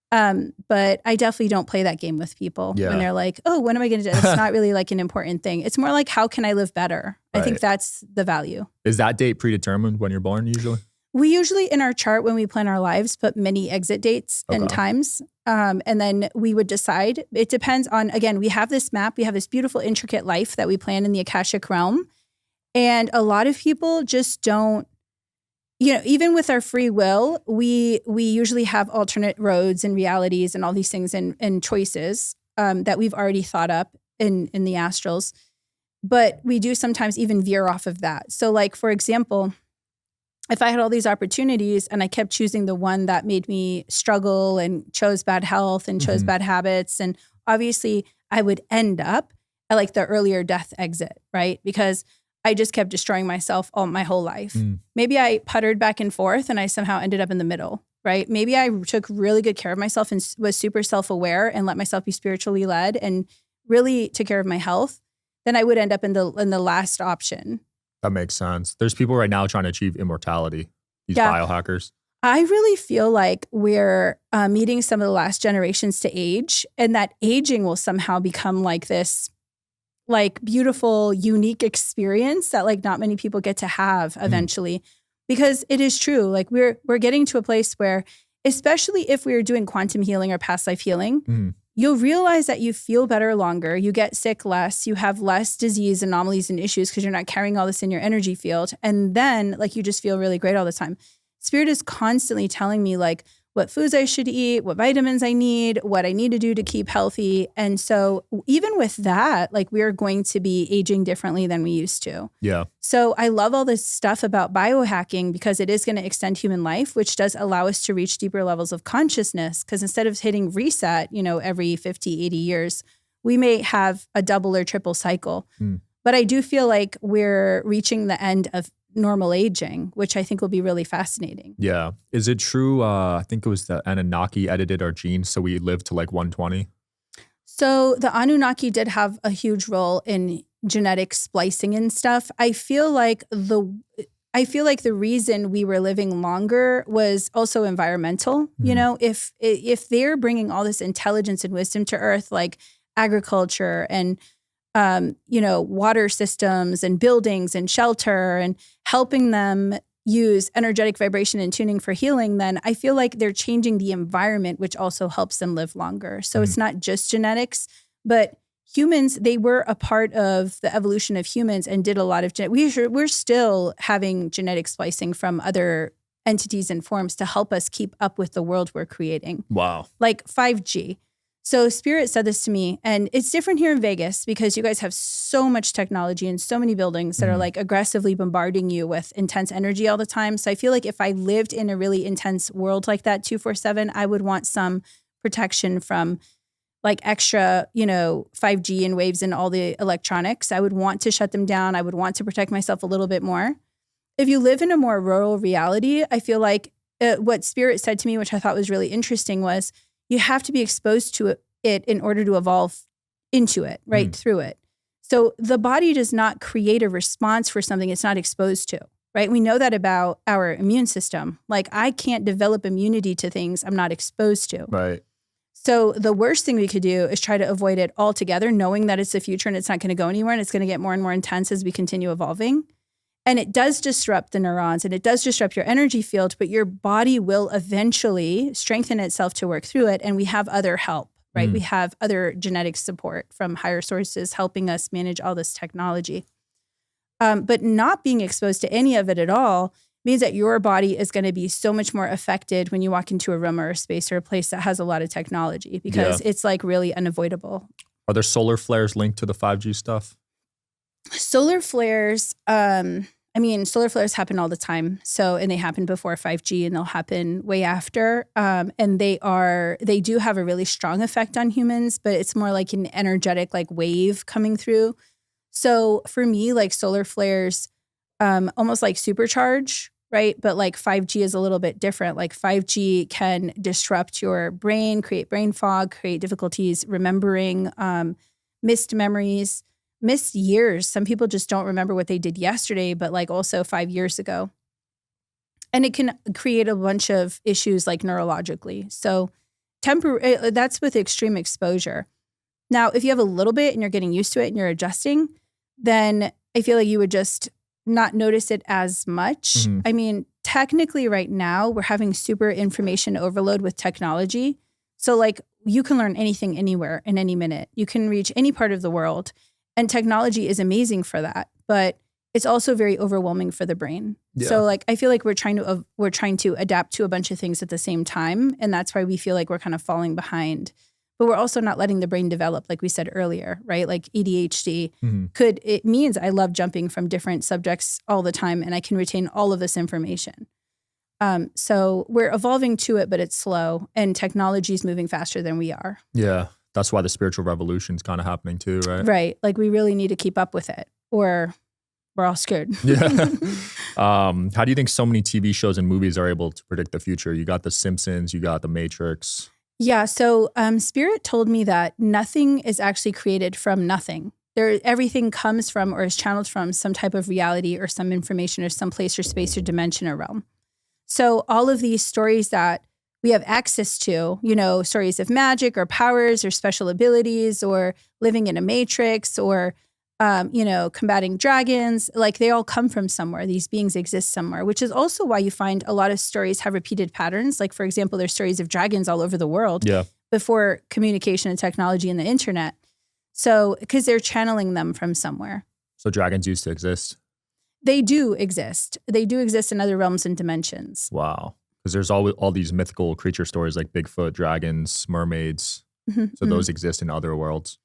But I definitely don't play that game with people when they're like, oh, when am I going to die? It's not really like an important thing. It's more like, how can I live better? I think that's the value. Is that date predetermined when you're born usually? We usually in our chart when we plan our lives put many exit dates and times. And then we would decide. It depends on, again, we have this map. We have this beautiful intricate life that we plan in the Akashic realm. And a lot of people just don't, you know, even with our free will, we usually have alternate roads and realities and all these things and choices that we've already thought up in the astrals. But we do sometimes even veer off of that. So like, for example, if I had all these opportunities and I kept choosing the one that made me struggle and chose bad health and chose bad habits, and obviously I would end up at like the earlier death exit, right? Because I just kept destroying myself all my whole life. Maybe I puttered back and forth and I somehow ended up in the middle, right? Maybe I took really good care of myself and was super self-aware and let myself be spiritually led and really took care of my health. Then I would end up in the last option. That makes sense. There's people right now trying to achieve immortality, these biohackers. I really feel like we're meeting some of the last generations to age, and that aging will somehow become like this like beautiful, unique experience that like not many people get to have eventually. Because it is true. Like we're getting to a place where, especially if we are doing quantum healing or past life healing, you'll realize that you feel better longer, you get sick less, you have less disease, anomalies, and issues because you're not carrying all this in your energy field. And then like you just feel really great all the time. Spirit is constantly telling me like what foods I should eat, what vitamins I need, what I need to do to keep healthy. And so even with that, like we're going to be aging differently than we used to. Yeah. So I love all this stuff about biohacking because it is going to extend human life, which does allow us to reach deeper levels of consciousness. Because instead of hitting reset, every 50, 80 years, we may have a double or triple cycle. But I do feel like we're reaching the end of normal aging, which I think will be really fascinating. Yeah. Is it true? I think it was the Anunnaki edited our genes so we lived to like 120. So the Anunnaki did have a huge role in genetic splicing and stuff. I feel like the reason we were living longer was also environmental. If they're bringing all this intelligence and wisdom to Earth, like agriculture and water systems and buildings and shelter and helping them use energetic vibration and tuning for healing, then I feel like they're changing the environment, which also helps them live longer. So it's not just genetics, but humans, they were a part of the evolution of humans and did a lot of we're still having genetic splicing from other entities and forms to help us keep up with the world we're creating. Wow. Like 5G. So Spirit said this to me, and it's different here in Vegas because you guys have so much technology and so many buildings that are like aggressively bombarding you with intense energy all the time. So I feel like if I lived in a really intense world like that 24/7, I would want some protection from like extra, 5G and waves and all the electronics. I would want to shut them down. I would want to protect myself a little bit more. If you live in a more rural reality, I feel like what Spirit said to me, which I thought was really interesting, was you have to be exposed to it in order to evolve into it, right? Through it. So the body does not create a response for something it's not exposed to, right? We know that about our immune system. Like I can't develop immunity to things I'm not exposed to. Right. So the worst thing we could do is try to avoid it altogether, knowing that it's the future and it's not going to go anywhere and it's going to get more and more intense as we continue evolving. And it does disrupt the neurons and it does disrupt your energy field, but your body will eventually strengthen itself to work through it. And we have other help, right? We have other genetic support from higher sources helping us manage all this technology. But not being exposed to any of it at all means that your body is going to be so much more affected when you walk into a room or a space or a place that has a lot of technology because it's like really unavoidable. Are there solar flares linked to the 5G stuff? Solar flares, solar flares happen all the time. And they happen before 5G and they'll happen way after. And they do have a really strong effect on humans, but it's more like an energetic like wave coming through. So for me, like solar flares, almost like supercharge, right? But like 5G is a little bit different. Like 5G can disrupt your brain, create brain fog, create difficulties remembering, missed memories. Missed years. Some people just don't remember what they did yesterday, but like also 5 years ago. And it can create a bunch of issues like neurologically. So that's with extreme exposure. Now, if you have a little bit and you're getting used to it and you're adjusting, then I feel like you would just not notice it as much. I mean, technically right now we're having super information overload with technology. So like you can learn anything anywhere in any minute. You can reach any part of the world. And technology is amazing for that, but it's also very overwhelming for the brain. Yeah. So like, I feel like we're trying to adapt to a bunch of things at the same time. And that's why we feel like we're kind of falling behind, but we're also not letting the brain develop, like we said earlier, right? Like ADHD it means I love jumping from different subjects all the time and I can retain all of this information. So we're evolving to it, but it's slow and technology is moving faster than we are. Yeah. That's why the spiritual revolution is kind of happening too, right? Right. Like we really need to keep up with it or we're all scared. Yeah. How do you think so many TV shows and movies are able to predict the future? You got The Simpsons, you got The Matrix. Yeah. So Spirit told me that nothing is actually created from nothing. Everything comes from or is channeled from some type of reality or some information or some place or space or dimension or realm. So all of these stories that we have access to, stories of magic or powers or special abilities or living in a matrix or, combating dragons, like they all come from somewhere. These beings exist somewhere, which is also why you find a lot of stories have repeated patterns. Like, for example, there's stories of dragons all over the world, before communication and technology and the internet. So, because they're channeling them from somewhere. So dragons used to exist? They do exist. They do exist in other realms and dimensions. Wow. Because there's all these mythical creature stories like Bigfoot, dragons, mermaids. So those exist in other worlds.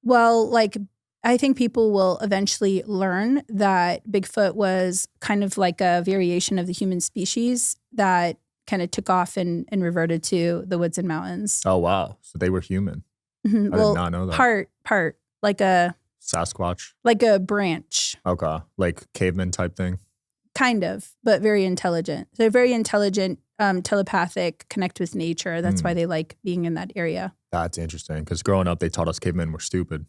Well, like, I think people will eventually learn that Bigfoot was kind of like a variation of the human species that kind of took off and reverted to the woods and mountains. Oh, wow. So they were human. I did not know that. Part, like a Sasquatch? Like a branch. Okay. Like caveman type thing? Kind of, but very intelligent. They're very intelligent, telepathic, connect with nature. That's why they like being in that area. That's interesting, because growing up, they taught us cavemen were stupid.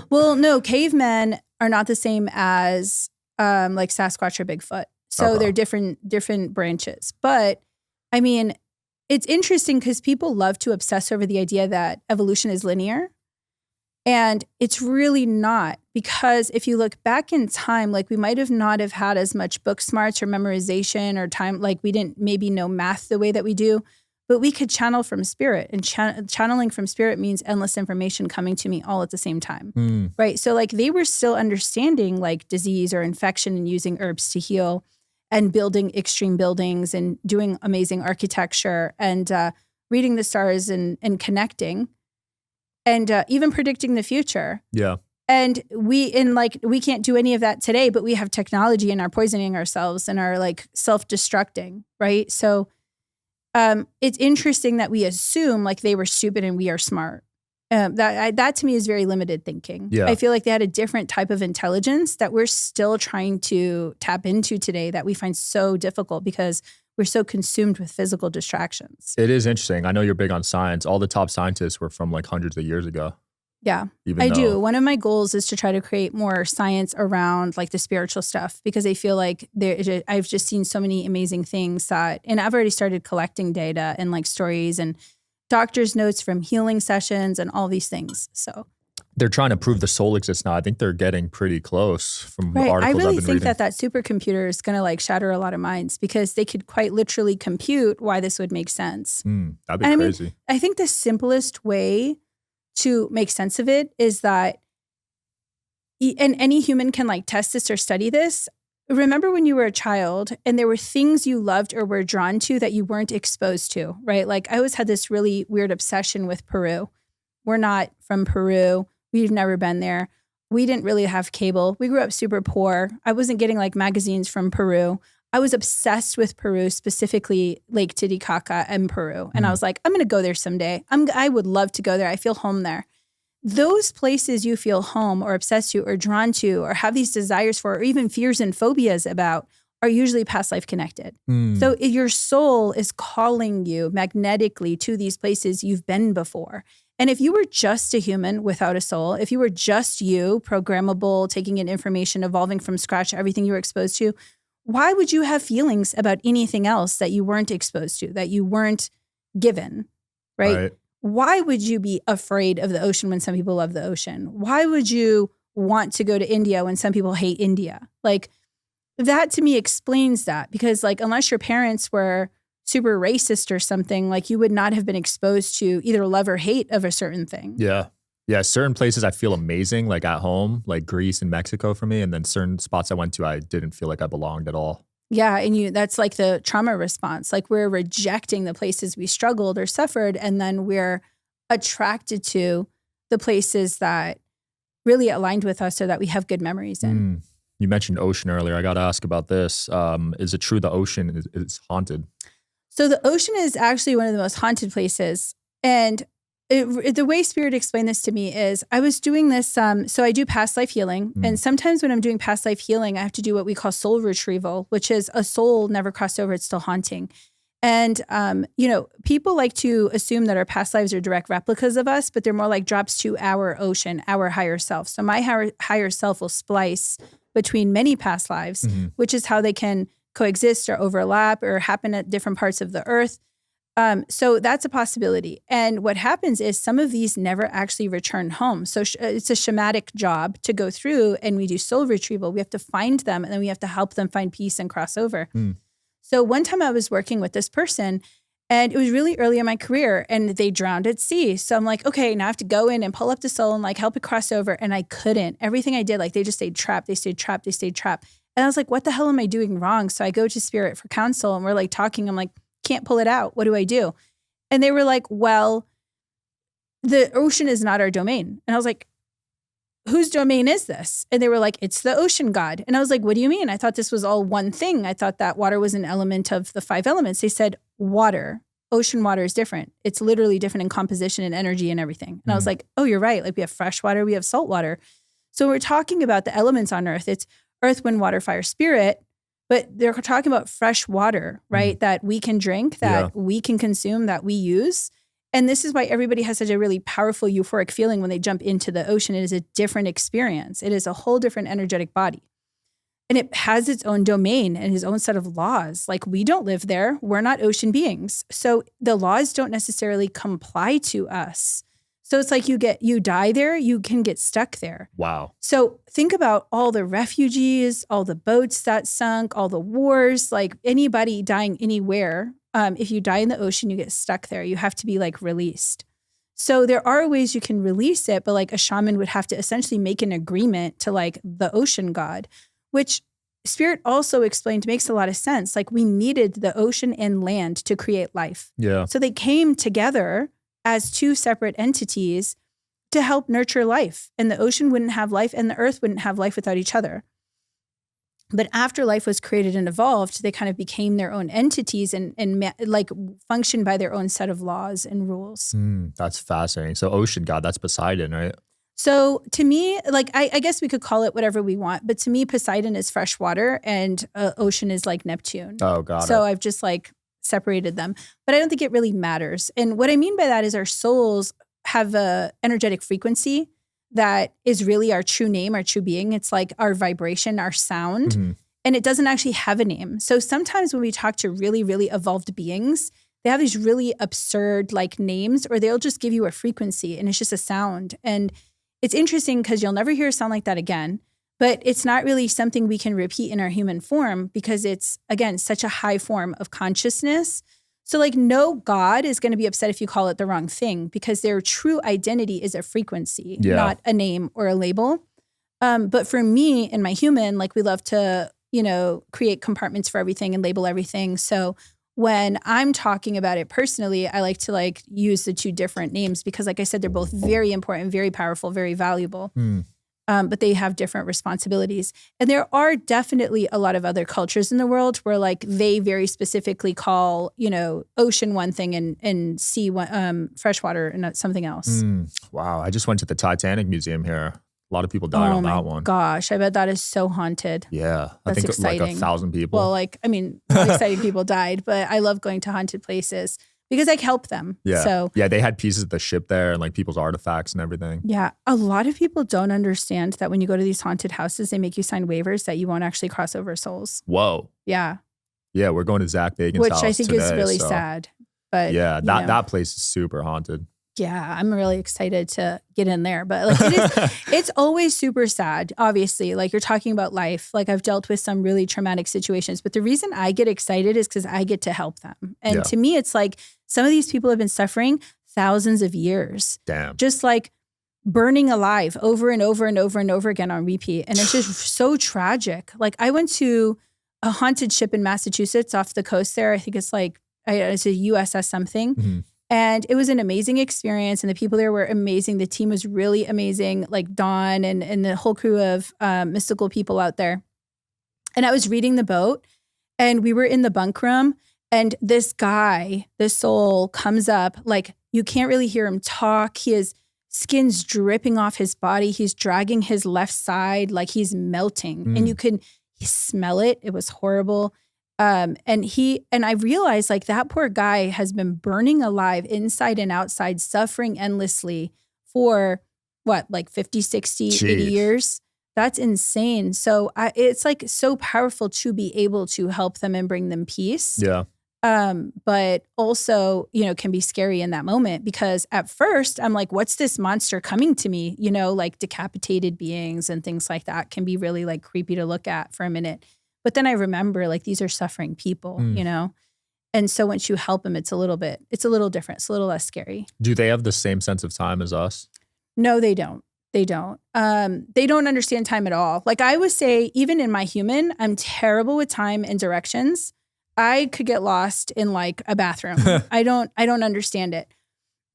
Well, no, cavemen are not the same as like Sasquatch or Bigfoot. So they're different branches. But I mean, it's interesting because people love to obsess over the idea that evolution is linear. And it's really not, because if you look back in time, like we might have not have had as much book smarts or memorization or time, like we didn't maybe know math the way that we do, but we could channel from spirit, and channeling from spirit means endless information coming to me all at the same time, right? So like they were still understanding like disease or infection and using herbs to heal and building extreme buildings and doing amazing architecture and reading the stars and connecting. And even predicting the future. Yeah. And we can't do any of that today, but we have technology and are poisoning ourselves and are like self-destructing, right? So it's interesting that we assume like they were stupid and we are smart. That to me is very limited thinking. Yeah. I feel like they had a different type of intelligence that we're still trying to tap into today that we find so difficult because we're so consumed with physical distractions. It is interesting. I know you're big on science. All the top scientists were from like hundreds of years ago. Yeah, I do. One of my goals is to try to create more science around like the spiritual stuff, because I feel like I've just seen so many amazing things and I've already started collecting data and like stories and doctor's notes from healing sessions and all these things. So they're trying to prove the soul exists now. I think they're getting pretty close from the articles I've been reading. I really think that supercomputer is going to like shatter a lot of minds, because they could quite literally compute why this would make sense. That'd be crazy. I mean, I think the simplest way to make sense of it is that, and any human can like test this or study this. Remember when you were a child and there were things you loved or were drawn to that you weren't exposed to, right? Like I always had this really weird obsession with Peru. We're not from Peru. We've never been there. We didn't really have cable. We grew up super poor. I wasn't getting like magazines from Peru. I was obsessed with Peru, specifically Lake Titicaca and Peru. And I was like, I'm going to go there someday. I would love to go there. I feel home there. Those places you feel home or obsessed to or drawn to or have these desires for, or even fears and phobias about, are usually past life connected. So your soul is calling you magnetically to these places you've been before. And if you were just a human without a soul, if you were just you, programmable, taking in information, evolving from scratch, everything you were exposed to, why would you have feelings about anything else that you weren't exposed to, that you weren't given, right? Why would you be afraid of the ocean when some people love the ocean? Why would you want to go to India when some people hate India? Like that to me explains that, because like unless your parents were super racist or something, like you would not have been exposed to either love or hate of a certain thing. Yeah. Yeah. Certain places I feel amazing, like at home, like Greece and Mexico for me. And then certain spots I went to, I didn't feel like I belonged at all. Yeah. And that's like the trauma response. Like we're rejecting the places we struggled or suffered. And then we're attracted to the places that really aligned with us or that we have good memories in. You mentioned ocean earlier. I got to ask about this. Is it true the ocean is haunted? So the ocean is actually one of the most haunted places. And the way Spirit explained this to me is I was doing this. So I do past life healing. And sometimes when I'm doing past life healing, I have to do what we call soul retrieval, which is a soul never crossed over. It's still haunting. And, people like to assume that our past lives are direct replicas of us, but they're more like drops to our ocean, our higher self. So my higher self will splice between many past lives, which is how they can coexist or overlap or happen at different parts of the earth. So that's a possibility. And what happens is some of these never actually return home. So it's a shamanic job to go through, and we do soul retrieval. We have to find them, and then we have to help them find peace and cross over. So one time I was working with this person, And it was really early in my career and they drowned at sea. So I'm like, okay, now I have to go in and pull up the soul and like help it cross over. And I couldn't. Everything I did, like they just stayed trapped. They stayed trapped. They stayed trapped. And I was like, what the hell am I doing wrong? So I go to Spirit for counsel and we're like talking. I'm like, can't pull it out. What do I do? And they were like, well, the ocean is not our domain. And I was like, whose domain is this? And they were like, it's the ocean god. And I was like, what do you mean? I thought this was all one thing. I thought that water was an element of the 5 elements. They said water, ocean water is different. It's literally different in composition and energy and everything. And I was like, oh, you're right. Like we have fresh water, we have salt water. So we're talking about the elements on earth. It's earth, wind, water, fire, spirit. But they're talking about fresh water, right? That we can drink, that we can consume, that we use. And this is why everybody has such a really powerful euphoric feeling when they jump into the ocean. It is a different experience. It is a whole different energetic body. And it has its own domain and its own set of laws. Like we don't live there. We're not ocean beings. So the laws don't necessarily comply to us. So it's like you die there, you can get stuck there. Wow. So think about all the refugees, all the boats that sunk, all the wars, like anybody dying anywhere. If you die in the ocean, you get stuck there. You have to be like released. So there are ways you can release it, but like a shaman would have to essentially make an agreement to like the ocean god, which Spirit also explained makes a lot of sense. Like we needed the ocean and land to create life. Yeah. So they came together as 2 separate entities to help nurture life. And the ocean wouldn't have life and the earth wouldn't have life without each other. But after life was created and evolved, they kind of became their own entities and like functioned by their own set of laws and rules. That's fascinating. So ocean god, that's Poseidon, right? So to me, like I guess we could call it whatever we want, but to me, Poseidon is fresh water and ocean is like Neptune. Oh, got it. So I've just like separated them, but I don't think it really matters. And what I mean by that is our souls have a energetic frequency that is really our true name, our true being. It's like our vibration, our sound, and it doesn't actually have a name. So sometimes when we talk to really, really evolved beings, they have these really absurd like names, or they'll just give you a frequency and it's just a sound. And it's interesting because you'll never hear a sound like that again, but it's not really something we can repeat in our human form because it's, again, such a high form of consciousness. So like no God is going to be upset if you call it the wrong thing because their true identity is a frequency, not a name or a label. But for me and my human, like we love to, create compartments for everything and label everything. So when I'm talking about it personally, I like to like use the 2 different names because like I said, they're both very important, very powerful, very valuable. But they have different responsibilities. And there are definitely a lot of other cultures in the world where like they very specifically call, ocean one thing and sea one, freshwater and something else. Wow. I just went to the Titanic Museum here. A lot of people died on that one. Gosh, I bet that is so haunted. Yeah. That's I think exciting. like 1,000 people. Well, exciting people died, but I love going to haunted places because I help them. Yeah. So yeah, they had pieces of the ship there and like people's artifacts and everything. Yeah. A lot of people don't understand that when you go to these haunted houses, they make you sign waivers that you won't actually cross over souls. Whoa. Yeah. Yeah, we're going to Zach Bagan's Which house I think today, is really sad. But yeah, that place is super haunted. Yeah, I'm really excited to get in there. But like it's always super sad, obviously. Like you're talking about life. Like I've dealt with some really traumatic situations. But the reason I get excited is because I get to help them. And to me, it's like some of these people have been suffering thousands of years. Damn. Just like burning alive over and over and over and over again on repeat. And it's just so tragic. Like I went to a haunted ship in Massachusetts off the coast there. I think it's like, it's a USS something. And it was an amazing experience. And the people there were amazing. The team was really amazing, like Dawn and the whole crew of mystical people out there. And I was reading the boat and we were in the bunk room and this guy, this soul comes up, like you can't really hear him talk. His skin's dripping off his body. He's dragging his left side like he's melting and you can smell it. It was horrible. And I realized like that poor guy has been burning alive inside and outside, suffering endlessly for like 50, 60, 80 years. That's insane. So it's like so powerful to be able to help them and bring them peace. Yeah. But also, can be scary in that moment because at first I'm like, what's this monster coming to me? Like decapitated beings and things like that can be really like creepy to look at for a minute. But then I remember like these are suffering people, And so once you help them, it's a little different. It's a little less scary. Do they have the same sense of time as us? No, they don't. They don't. They don't understand time at all. Like I would say, even in my human, I'm terrible with time and directions. I could get lost in like a bathroom. I don't understand it.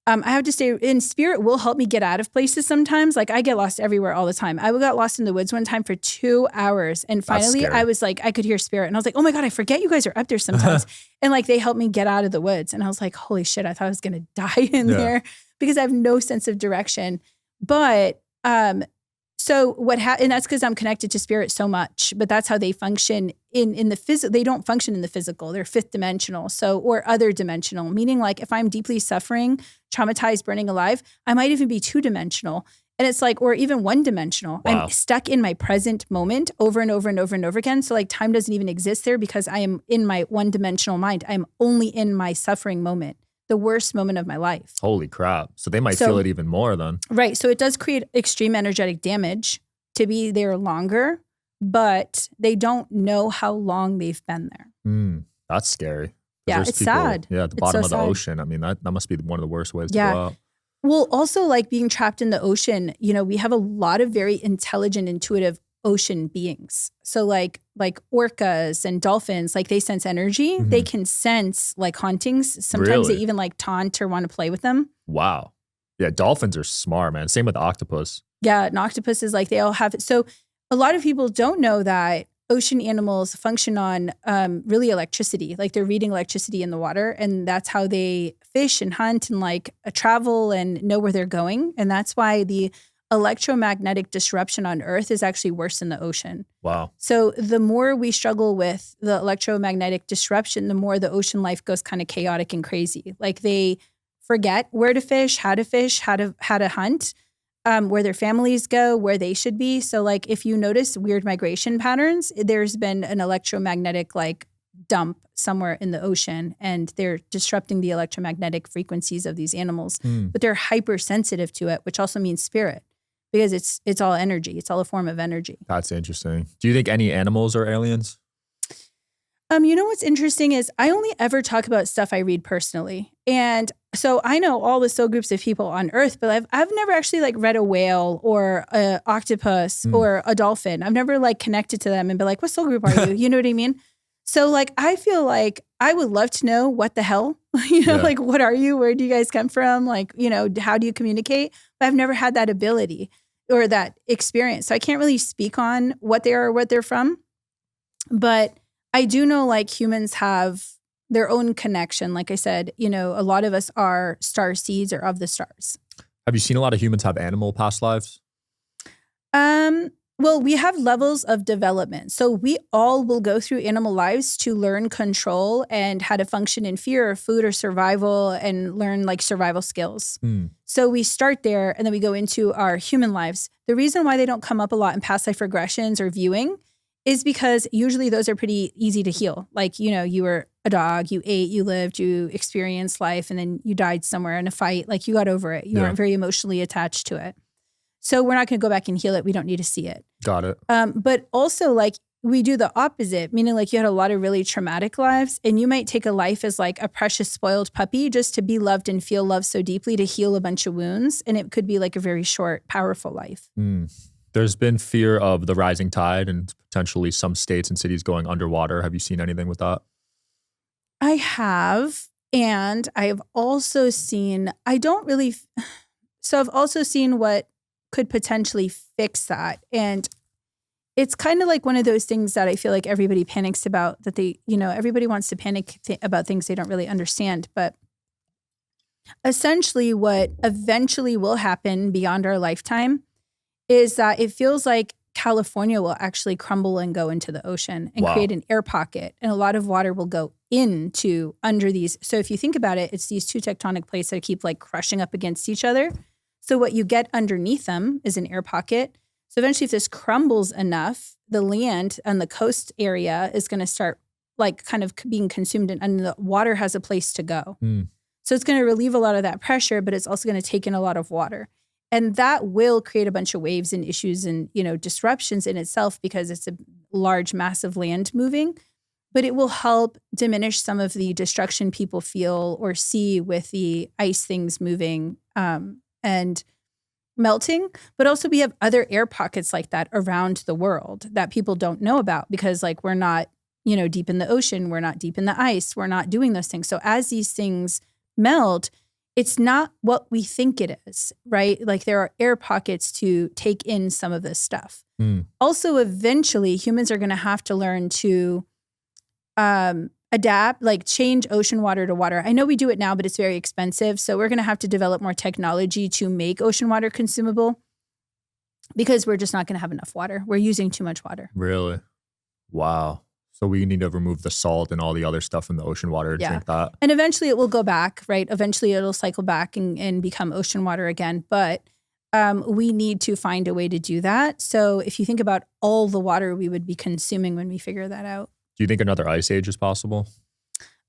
I have to say, in spirit will help me get out of places sometimes. Like I get lost everywhere all the time. I got lost in the woods one time for 2 hours. And finally I was like, I could hear spirit. And I was like, oh my God, I forget you guys are up there sometimes. And like they helped me get out of the woods. And I was like, holy shit, I thought I was going to die in there because I have no sense of direction. But so and that's because I'm connected to spirit so much, but that's how they function in the physical. They don't function in the physical. They're fifth dimensional. So, or other dimensional, meaning like if I'm deeply suffering, traumatized, burning alive, I might even be 2-dimensional. And it's like, or even 1-dimensional. Wow. I'm stuck in my present moment over and over and over and over again. So like time doesn't even exist there because I am in my 1-dimensional mind. I'm only in my suffering moment, the worst moment of my life. Holy crap. So they might feel it even more then. Right. So it does create extreme energetic damage to be there longer, but they don't know how long they've been there. That's scary. Yeah, it's sad. Yeah, at the bottom of the ocean. I mean, that must be one of the worst ways to go out. Well, also like being trapped in the ocean, we have a lot of very intelligent, intuitive ocean beings. So like orcas and dolphins, like they sense energy. They can sense like hauntings. Sometimes they even like taunt or want to play with them. Wow. Yeah, dolphins are smart, man. Same with octopus. Yeah, and octopuses, like they all have it. So a lot of people don't know that ocean animals function on really electricity. Like they're reading electricity in the water, and that's how they fish and hunt and like travel and know where they're going. And that's why the electromagnetic disruption on Earth is actually worse than the ocean. Wow. So the more we struggle with the electromagnetic disruption, the more the ocean life goes kind of chaotic and crazy. Like they forget where to fish, how to hunt, where their families go, where they should be. So like if you notice weird migration patterns, there's been an electromagnetic like dump somewhere in the ocean, and they're disrupting the electromagnetic frequencies of these animals. But they're hypersensitive to it, which also means spirit, because it's all energy. It's all a form of energy. That's interesting. Do you think any animals are aliens? You know what's interesting is I only ever talk about stuff I read personally. And so I know all the soul groups of people on Earth, but I've never actually like read a whale or an octopus or a dolphin. I've never like connected to them and be like, what soul group are you? You know what I mean? So like, I feel like I would love to know what the hell, like, what are you? Where do you guys come from? Like, how do you communicate? But I've never had that ability or that experience. So I can't really speak on what they are or what they're from. But I do know like humans have their own connection. Like I said, a lot of us are star seeds or of the stars. Have you seen a lot of humans have animal past lives? Well, we have levels of development. So we all will go through animal lives to learn control and how to function in fear or food or survival and learn like survival skills. So we start there and then we go into our human lives. The reason why they don't come up a lot in past life regressions or viewing is because usually those are pretty easy to heal. Like, you were a dog, you ate, you lived, you experienced life, and then you died somewhere in a fight. Like you got over it. You weren't very emotionally attached to it. So we're not going to go back and heal it. We don't need to see it. Got it. But also like we do the opposite, meaning like you had a lot of really traumatic lives, and you might take a life as like a precious spoiled puppy just to be loved and feel love so deeply to heal a bunch of wounds. And it could be like a very short, powerful life. There's been fear of the rising tide and potentially some states and cities going underwater. Have you seen anything with that? I have. And I have also seen, I've also seen what could potentially fix that. And it's kind of like one of those things that I feel like everybody panics about, that everybody wants to panic about things they don't really understand. But essentially what eventually will happen beyond our lifetime is that it feels like California will actually crumble and go into the ocean and create an air pocket. And a lot of water will go under these. So if you think about it, it's these two tectonic plates that keep like crushing up against each other. So what you get underneath them is an air pocket. So eventually if this crumbles enough, the land and the coast area is going to start like kind of being consumed, and the water has a place to go. So it's going to relieve a lot of that pressure, but it's also going to take in a lot of water. And that will create a bunch of waves and issues and, disruptions in itself because it's a large, massive land moving. but it will help diminish some of the destruction people feel or see with the ice things moving and melting. But also we have other air pockets like that around the world that people don't know about because like we're not, deep in the ocean, we're not deep in the ice, we're not doing those things. So as these things melt, it's not what we think it is, right? Like there are air pockets to take in some of this stuff. Also, eventually humans are going to have to learn to adapt, like change ocean water to water. I know we do it now, but it's very expensive. So we're going to have to develop more technology to make ocean water consumable because we're just not going to have enough water. We're using too much water. Really? Wow. So we need to remove the salt and all the other stuff in the ocean water to drink that. And eventually it will go back, right? Eventually it'll cycle back and become ocean water again. But we need to find a way to do that. So if you think about all the water we would be consuming when we figure that out. Do you think another ice age is possible?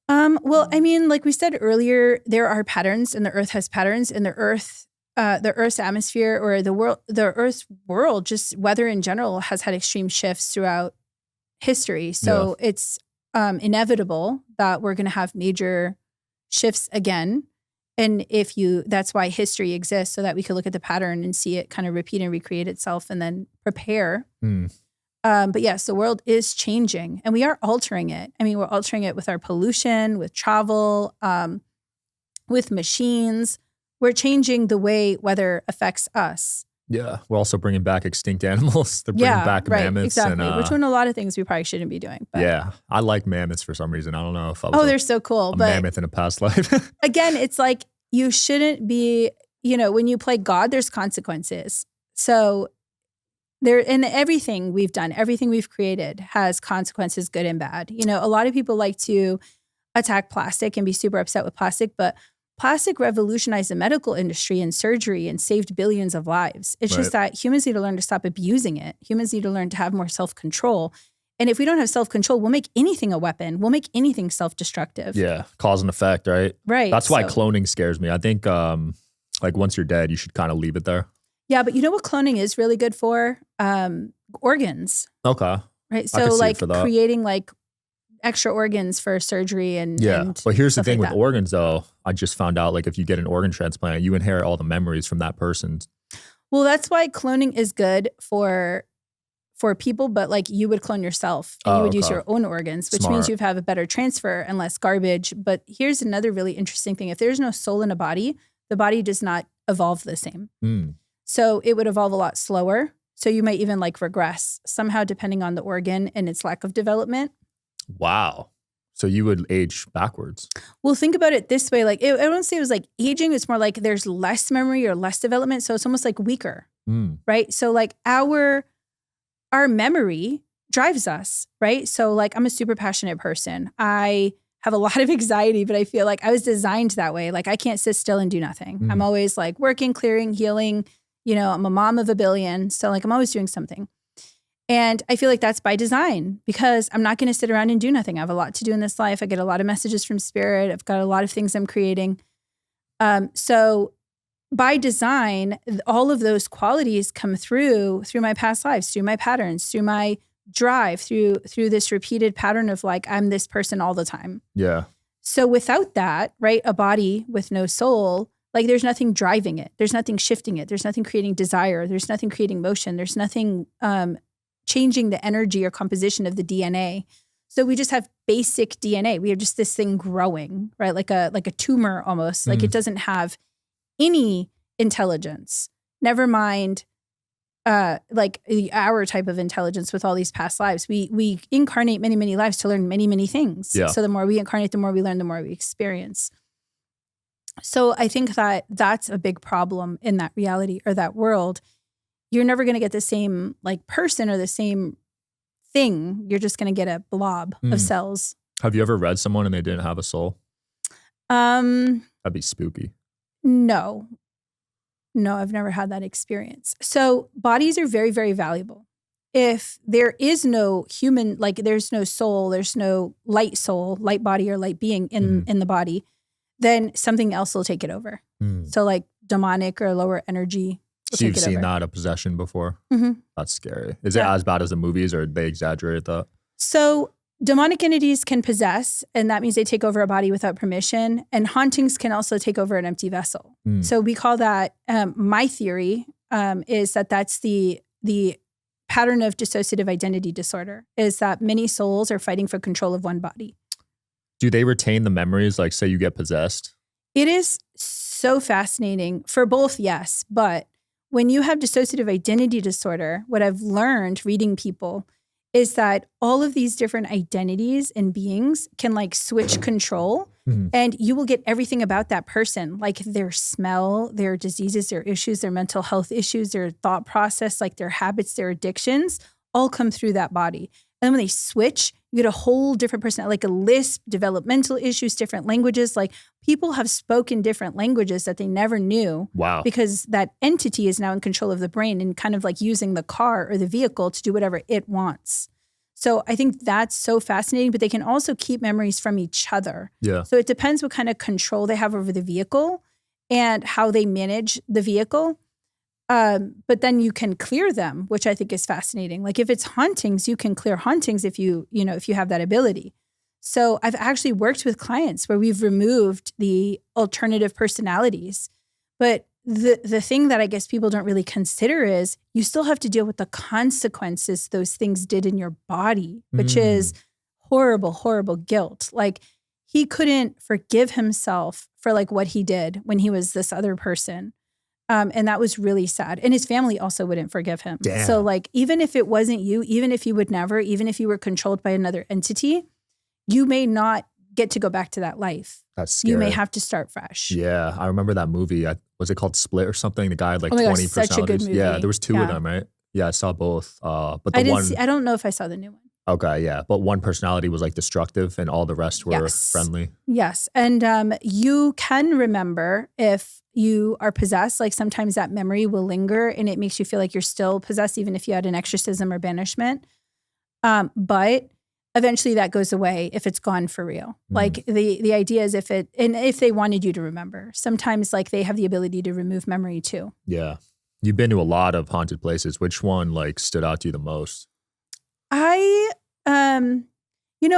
Well, I mean, like we said earlier, there are patterns and the earth has patterns and the Earth's atmosphere or the Earth's world, just weather in general has had extreme shifts throughout history. So it's inevitable that we're going to have major shifts again. And that's why history exists, so that we could look at the pattern and see it kind of repeat and recreate itself and then prepare. But yes, the world is changing and we are altering it. I mean, we're altering it with our pollution, with travel, with machines. We're changing the way weather affects us. Yeah. We're also bringing back extinct animals. They're bringing back mammoths. Exactly. We're doing a lot of things we probably shouldn't be doing. But. Yeah. I like mammoths for some reason. I don't know if I was they're so cool. a mammoth in a past life. Again, it's like you shouldn't be, when you play God, there's consequences. So in everything we've done, everything we've created has consequences, good and bad. A lot of people like to attack plastic and be super upset with plastic, but plastic revolutionized the medical industry and surgery and saved billions of lives. It's just that humans need to learn to stop abusing it. Humans need to learn to have more self-control. And if we don't have self-control, we'll make anything a weapon. We'll make anything self-destructive. Yeah. Cause and effect, right? Right. That's why cloning scares me. I think like once you're dead, you should kind of leave it there. Yeah. But you know what cloning is really good for? Organs. Okay. Right. So like creating like extra organs for surgery and but here's the thing with organs though. I just found out like if you get an organ transplant, you inherit all the memories from that person. Well, that's why cloning is good for people, but like you would clone yourself and you would use your own organs, which means you'd have a better transfer and less garbage. But here's another really interesting thing. If there's no soul in a body, the body does not evolve the same. So it would evolve a lot slower. So you might even like regress somehow depending on the organ and its lack of development. Wow. So you would age backwards. Well, think about it this way. Like, I don't say it was like aging. It's more like there's less memory or less development. So it's almost like weaker, right? So like our memory drives us, right? So like I'm a super passionate person. I have a lot of anxiety, but I feel like I was designed that way. Like I can't sit still and do nothing. I'm always like working, clearing, healing. I'm a mom of a billion. So like I'm always doing something. And I feel like that's by design because I'm not going to sit around and do nothing. I have a lot to do in this life. I get a lot of messages from spirit. I've got a lot of things I'm creating. So by design, all of those qualities come through my past lives, through my patterns, through my drive, through this repeated pattern of like, I'm this person all the time. Yeah. So without that, right, a body with no soul, like there's nothing driving it. There's nothing shifting it. There's nothing creating desire. There's nothing creating motion. There's nothing changing the energy or composition of the DNA. So we just have basic DNA. We have just this thing growing, right? Like a tumor almost. Like it doesn't have any intelligence. Never mind like our type of intelligence with all these past lives. We incarnate many, many lives to learn many, many things. Yeah. So the more we incarnate, the more we learn, the more we experience. So I think that that's a big problem in that reality or that world. You're never going to get the same like person or the same thing. You're just going to get a blob of cells. Have you ever read someone and they didn't have a soul? That'd be spooky. No, I've never had that experience. So bodies are very, very valuable. If there is no human, like there's no soul, there's no light soul, light body or light being in the body, then something else will take it over. So like demonic or lower energy. So you've seen that, a possession before? That's scary. Is it as bad as the movies or they exaggerate that? So demonic entities can possess, and that means they take over a body without permission. And hauntings can also take over an empty vessel. So we call that, my theory is that that's the pattern of dissociative identity disorder, is that many souls are fighting for control of one body. Do they retain the memories? Like, say you get possessed? It is so fascinating for both, yes. But when you have dissociative identity disorder, what I've learned reading people is that all of these different identities and beings can like switch control, and you will get everything about that person, like their smell, their diseases, their issues, their mental health issues, their thought process, like their habits, their addictions, all come through that body. And then when they switch, you get a whole different person, like a lisp, developmental issues, different languages. Like people have spoken different languages that they never knew. Wow. Because that entity is now in control of the brain and kind of like using the car or the vehicle to do whatever it wants. So I think that's so fascinating, but they can also keep memories from each other. Yeah. So it depends what kind of control they have over the vehicle and how they manage the vehicle. But then you can clear them, which I think is fascinating. Like if it's hauntings, you can clear hauntings if you have that ability. So I've actually worked with clients where we've removed the alternative personalities. But the thing that I guess people don't really consider is you still have to deal with the consequences those things did in your body, which is horrible, horrible guilt. Like he couldn't forgive himself for like what he did when he was this other person. And that was really sad. And his family also wouldn't forgive him. Damn. So like, even if it wasn't you, even if you would never, even if you were controlled by another entity, you may not get to go back to that life. That's scary. You may have to start fresh. Yeah. I remember that movie. Was it called Split or something? The guy had like Oh my 20 gosh, such a good personalities. movie. Yeah. There was two of Yeah. them, right? Yeah. I saw both. But the I don't know if I saw the new one. Okay. Yeah. But one personality was like destructive and all the rest were friendly. Yes. And you can remember if you are possessed, like sometimes that memory will linger and it makes you feel like you're still possessed, even if you had an exorcism or banishment. But eventually that goes away if it's gone for real. Like the idea is if they wanted you to remember, sometimes like they have the ability to remove memory too. Yeah. You've been to a lot of haunted places. Which one like stood out to you the most?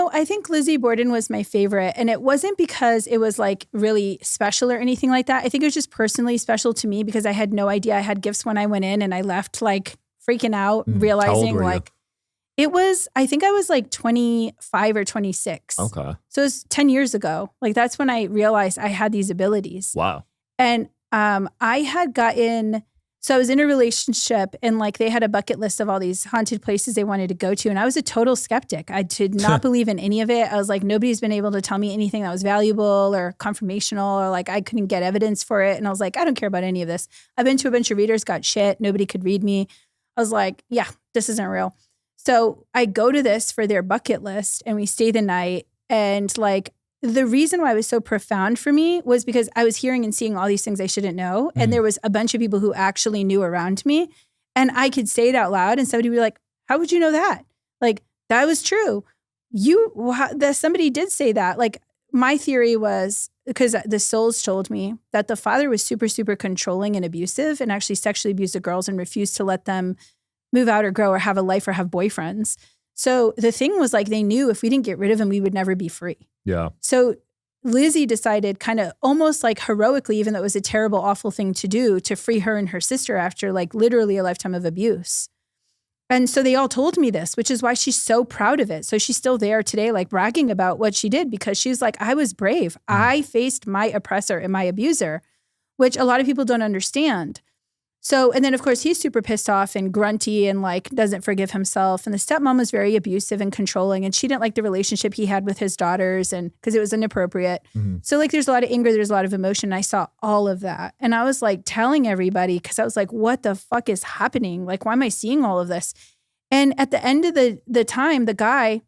I think Lizzie Borden was my favorite, and it wasn't because it was like really special or anything like that. I think it was just personally special to me because I had no idea I had gifts when I went in, and I left like freaking out, realizing like I think I was like 25 or 26. Okay. So it was 10 years ago. Like that's when I realized I had these abilities. Wow. And I had gotten, so I was in a relationship and like they had a bucket list of all these haunted places they wanted to go to. And I was a total skeptic. I did not believe in any of it. I was like, nobody's been able to tell me anything that was valuable or confirmational, or like I couldn't get evidence for it. And I was like, I don't care about any of this. I've been to a bunch of readers, got shit. Nobody could read me. I was like, yeah, this isn't real. So I go to this for their bucket list and we stay the night. And like, the reason why it was so profound for me was because I was hearing and seeing all these things I shouldn't know. And there was a bunch of people who actually knew around me. And I could say it out loud and somebody would be like, how would you know that? Like, that was true. Somebody did say that. Like, my theory was, because the souls told me that the father was super, super controlling and abusive and actually sexually abused the girls and refused to let them move out or grow or have a life or have boyfriends. So the thing was like, they knew if we didn't get rid of him, we would never be free. Yeah. So Lizzie decided kind of almost like heroically, even though it was a terrible, awful thing to do, to free her and her sister after like literally a lifetime of abuse. And so they all told me this, which is why she's so proud of it. So she's still there today, like bragging about what she did, because she's like, I was brave. I faced my oppressor and my abuser, which a lot of people don't understand. So, and then of course he's super pissed off and grunty and like doesn't forgive himself. And the stepmom was very abusive and controlling, and she didn't like the relationship he had with his daughters, and because it was inappropriate. So like there's a lot of anger, there's a lot of emotion. I saw all of that. And I was like telling everybody, because I was like, what the fuck is happening? Like, why am I seeing all of this? And at the end of the time, the guy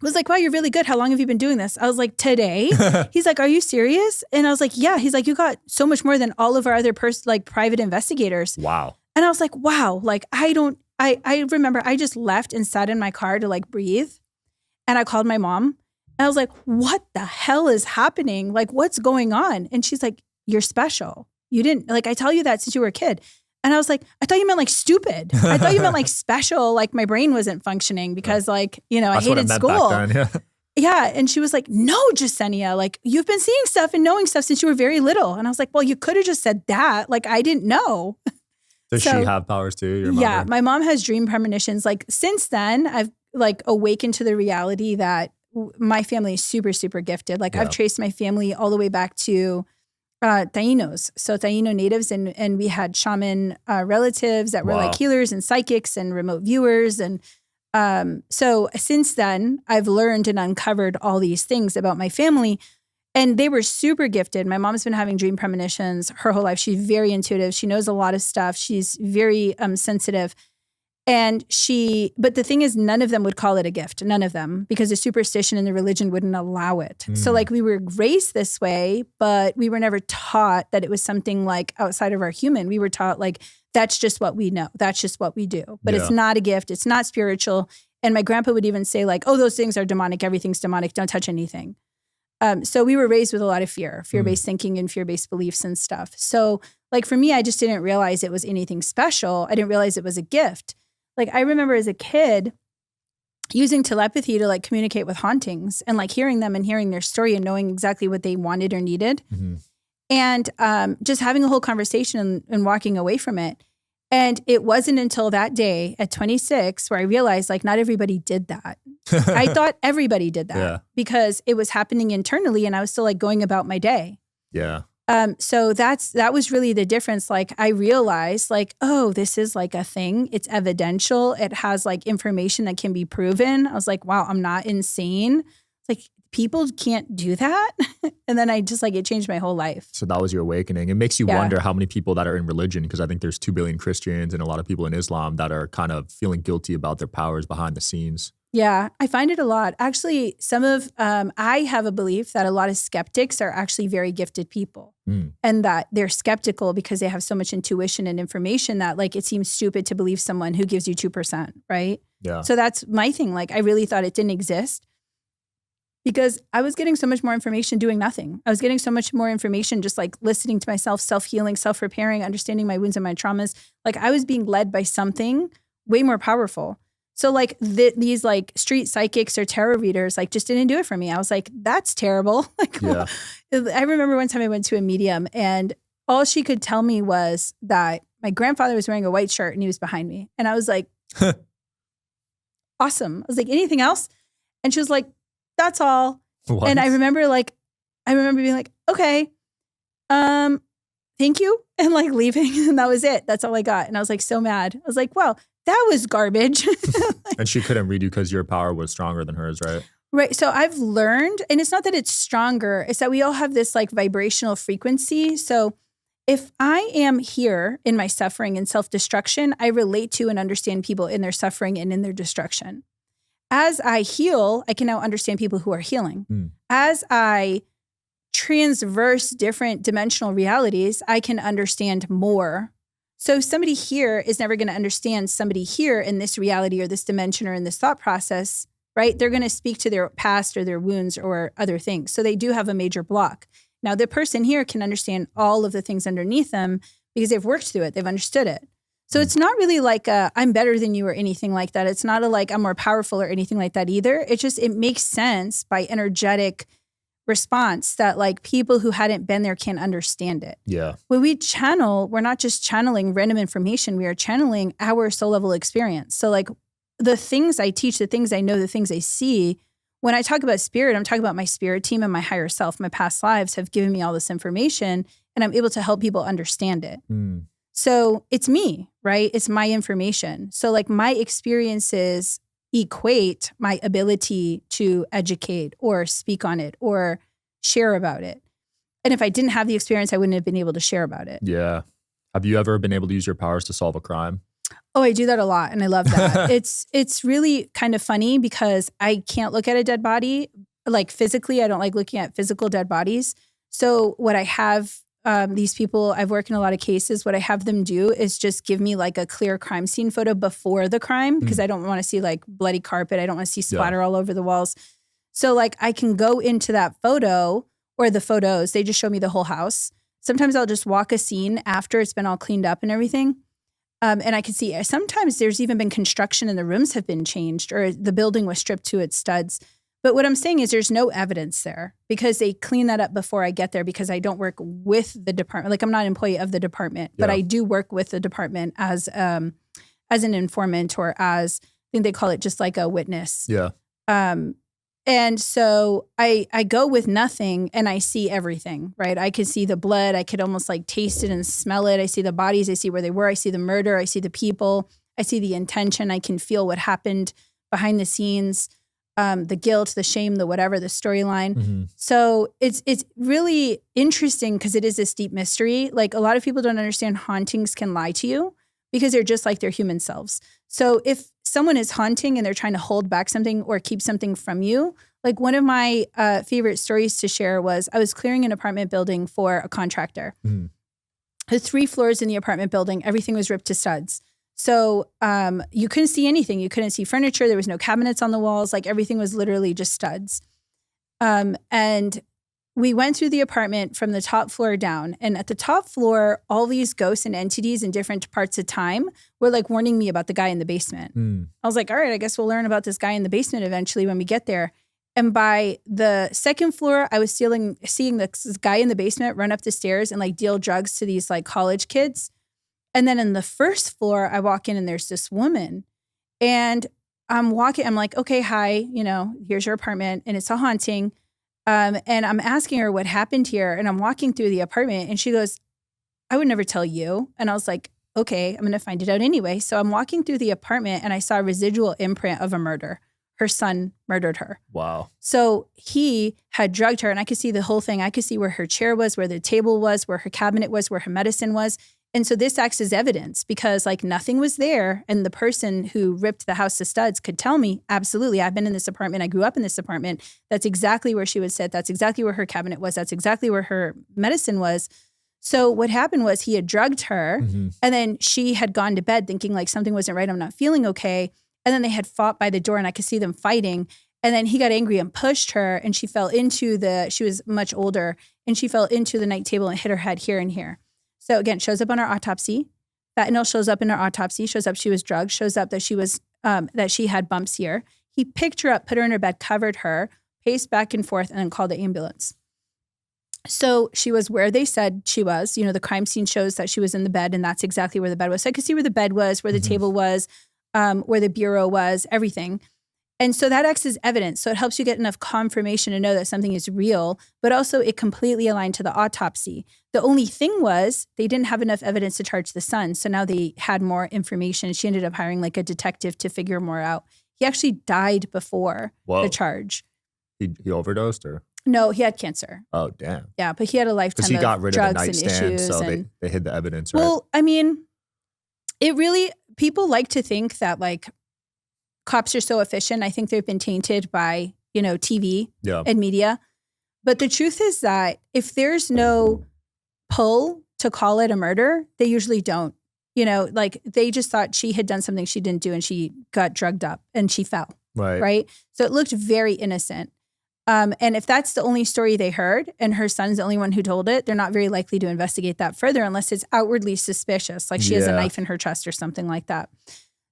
was like, wow, you're really good. How long have you been doing this? I was like, today. He's like, are you serious? And I was like, yeah. He's like, you got so much more than all of our other private investigators. Wow. And I was like, wow, like I remember I just left and sat in my car to like breathe. And I called my mom and I was like, what the hell is happening? Like, what's going on? And she's like, you're special. You didn't, like, I tell you that since you were a kid. And I was like, I thought you meant like stupid. I thought you meant like special, like my brain wasn't functioning because like, you know, That's I what it hated meant school. back then, yeah. Yeah. And she was like, no, Jessenia, like you've been seeing stuff and knowing stuff since you were very little. And I was like, well, you could have just said that. Like I didn't know. Does she have powers too, your mother? Yeah, my mom has dream premonitions. Like since then, I've like awakened to the reality that my family is super, super gifted. Like I've traced my family all the way back to Tainos. So Taino natives, and we had shaman relatives that were like healers and psychics and remote viewers. And so since then, I've learned and uncovered all these things about my family. And they were super gifted. My mom's been having dream premonitions her whole life. She's very intuitive. She knows a lot of stuff. She's very sensitive. And but the thing is, none of them would call it a gift. None of them, because the superstition and the religion wouldn't allow it. So like we were raised this way, but we were never taught that it was something like outside of our human. We were taught like, that's just what we know. That's just what we do. But it's not a gift. It's not spiritual. And my grandpa would even say like, oh, those things are demonic. Everything's demonic. Don't touch anything. So we were raised with a lot of fear-based thinking and fear-based beliefs and stuff. So like for me, I just didn't realize it was anything special. I didn't realize it was a gift. Like I remember as a kid using telepathy to like communicate with hauntings and like hearing them and hearing their story and knowing exactly what they wanted or needed. And just having a whole conversation and walking away from it. And it wasn't until that day at 26 where I realized like not everybody did that. I thought everybody did that because it was happening internally and I was still like going about my day. Yeah. So that was really the difference. Like I realized like, oh, this is like a thing. It's evidential. It has like information that can be proven. I was like, wow, I'm not insane. It's like people can't do that. And then I just like, it changed my whole life. So that was your awakening. It makes you wonder how many people that are in religion, because I think there's 2 billion Christians and a lot of people in Islam that are kind of feeling guilty about their powers behind the scenes. Yeah, I find it a lot. Actually, I have a belief that a lot of skeptics are actually very gifted people and that they're skeptical because they have so much intuition and information that like it seems stupid to believe someone who gives you 2%, right? Yeah. So that's my thing. Like I really thought it didn't exist because I was getting so much more information doing nothing. I was getting so much more information just like listening to myself, self-healing, self-repairing, understanding my wounds and my traumas. Like I was being led by something way more powerful. So like these like street psychics or tarot readers like just didn't do it for me. I was like, that's terrible. Like I remember one time I went to a medium and all she could tell me was that my grandfather was wearing a white shirt and he was behind me. And I was like, awesome. I was like, anything else? And she was like, that's all. What? And I remember being like, okay, thank you. And like leaving. And that was it. That's all I got. And I was like, so mad. I was like, well, that was garbage. And she couldn't read you because your power was stronger than hers, right? Right. So I've learned, and it's not that it's stronger, it's that we all have this like vibrational frequency. So if I am here in my suffering and self-destruction, I relate to and understand people in their suffering and in their destruction. As I heal, I can now understand people who are healing. As I transverse different dimensional realities, I can understand more. So somebody here is never going to understand somebody here in this reality or this dimension or in this thought process, right? They're going to speak to their past or their wounds or other things. So they do have a major block. Now, the person here can understand all of the things underneath them because they've worked through it. They've understood it. So it's not really like I'm better than you or anything like that. It's not like I'm more powerful or anything like that either. It's just, it makes sense by energetic response that like people who hadn't been there can understand it. Yeah. When we channel, we're not just channeling random information. We are channeling our soul level experience. So like the things I teach, the things I know, the things I see, when I talk about spirit, I'm talking about my spirit team and my higher self. My past lives have given me all this information and I'm able to help people understand it. So it's me, right? It's my information. So like my experiences equate my ability to educate or speak on it or share about it. And if I didn't have the experience, I wouldn't have been able to share about it. Yeah. Have you ever been able to use your powers to solve a crime? Oh, I do that a lot. And I love that. It's really kind of funny because I can't look at a dead body like physically. I don't like looking at physical dead bodies. So what I have these people, I've worked in a lot of cases, what I have them do is just give me like a clear crime scene photo before the crime because I don't want to see like bloody carpet. I don't want to see splatter all over the walls. So like I can go into that photo or the photos, they just show me the whole house. Sometimes I'll just walk a scene after it's been all cleaned up and everything. And I could see sometimes there's even been construction and the rooms have been changed or the building was stripped to its studs. But what I'm saying is there's no evidence there because they clean that up before I get there because I don't work with the department. Like I'm not an employee of the department, but I do work with the department as an informant or as, I think they call it just like a witness. Yeah. And so I go with nothing and I see everything, right? I could see the blood. I could almost like taste it and smell it. I see the bodies. I see where they were. I see the murder. I see the people. I see the intention. I can feel what happened behind the scenes, the guilt, the shame, the whatever, the storyline. Mm-hmm. So it's really interesting because it is this deep mystery. Like a lot of people don't understand hauntings can lie to you because they're just like their human selves. So if someone is haunting and they're trying to hold back something or keep something from you, like one of my favorite stories to share was I was clearing an apartment building for a contractor. Mm-hmm. The 3 floors in the apartment building, everything was ripped to studs. So you couldn't see anything. You couldn't see furniture. There was no cabinets on the walls. Like everything was literally just studs. And we went through the apartment from the top floor down. And at the top floor, all these ghosts and entities in different parts of time were like warning me about the guy in the basement. Mm. I was like, all right, I guess we'll learn about this guy in the basement eventually when we get there. And by the second floor, I was seeing this guy in the basement run up the stairs and like deal drugs to these like college kids. And then in the first floor, I walk in and there's this woman and I'm like, okay, hi, here's your apartment and it's a haunting. And I'm asking her what happened here. And I'm walking through the apartment and she goes, I would never tell you. And I was like, okay, I'm going to find it out anyway. So I'm walking through the apartment and I saw a residual imprint of a murder. Her son murdered her. Wow. So he had drugged her and I could see the whole thing. I could see where her chair was, where the table was, where her cabinet was, where her medicine was. And so this acts as evidence because like nothing was there. And the person who ripped the house to studs could tell me, absolutely, I've been in this apartment. I grew up in this apartment. That's exactly where she would sit. That's exactly where her cabinet was. That's exactly where her medicine was. So what happened was he had drugged her and then she had gone to bed thinking like something wasn't right. I'm not feeling okay. And then they had fought by the door and I could see them fighting. And then he got angry and pushed her and she fell into she was much older and she fell into the night table and hit her head here and here. So again, shows up on her autopsy. Fentanyl shows up in her autopsy, shows up she was drugged, shows up that she was that she had bumps here. He picked her up, put her in her bed, covered her, paced back and forth, and then called the ambulance. So she was where they said she was. The crime scene shows that she was in the bed, and that's exactly where the bed was. So I could see where the bed was, where the table was, where the bureau was, everything. And so that acts as evidence. So it helps you get enough confirmation to know that something is real, but also it completely aligned to the autopsy. The only thing was they didn't have enough evidence to charge the son. So now they had more information. She ended up hiring like a detective to figure more out. He actually died before the charge. He overdosed or? No, he had cancer. Oh, damn. Yeah, but he had a lifetime he got rid drugs of the and nightstand, issues. so and, they hid the evidence, right? Well, I mean, people like to think that like cops are so efficient. I think they've been tainted by, TV and media. But the truth is that if there's no pull to call it a murder, they usually don't. Like they just thought she had done something she didn't do and she got drugged up and she fell. Right. So it looked very innocent. And if that's the only story they heard and her son's the only one who told it, they're not very likely to investigate that further unless it's outwardly suspicious, like she has a knife in her chest or something like that.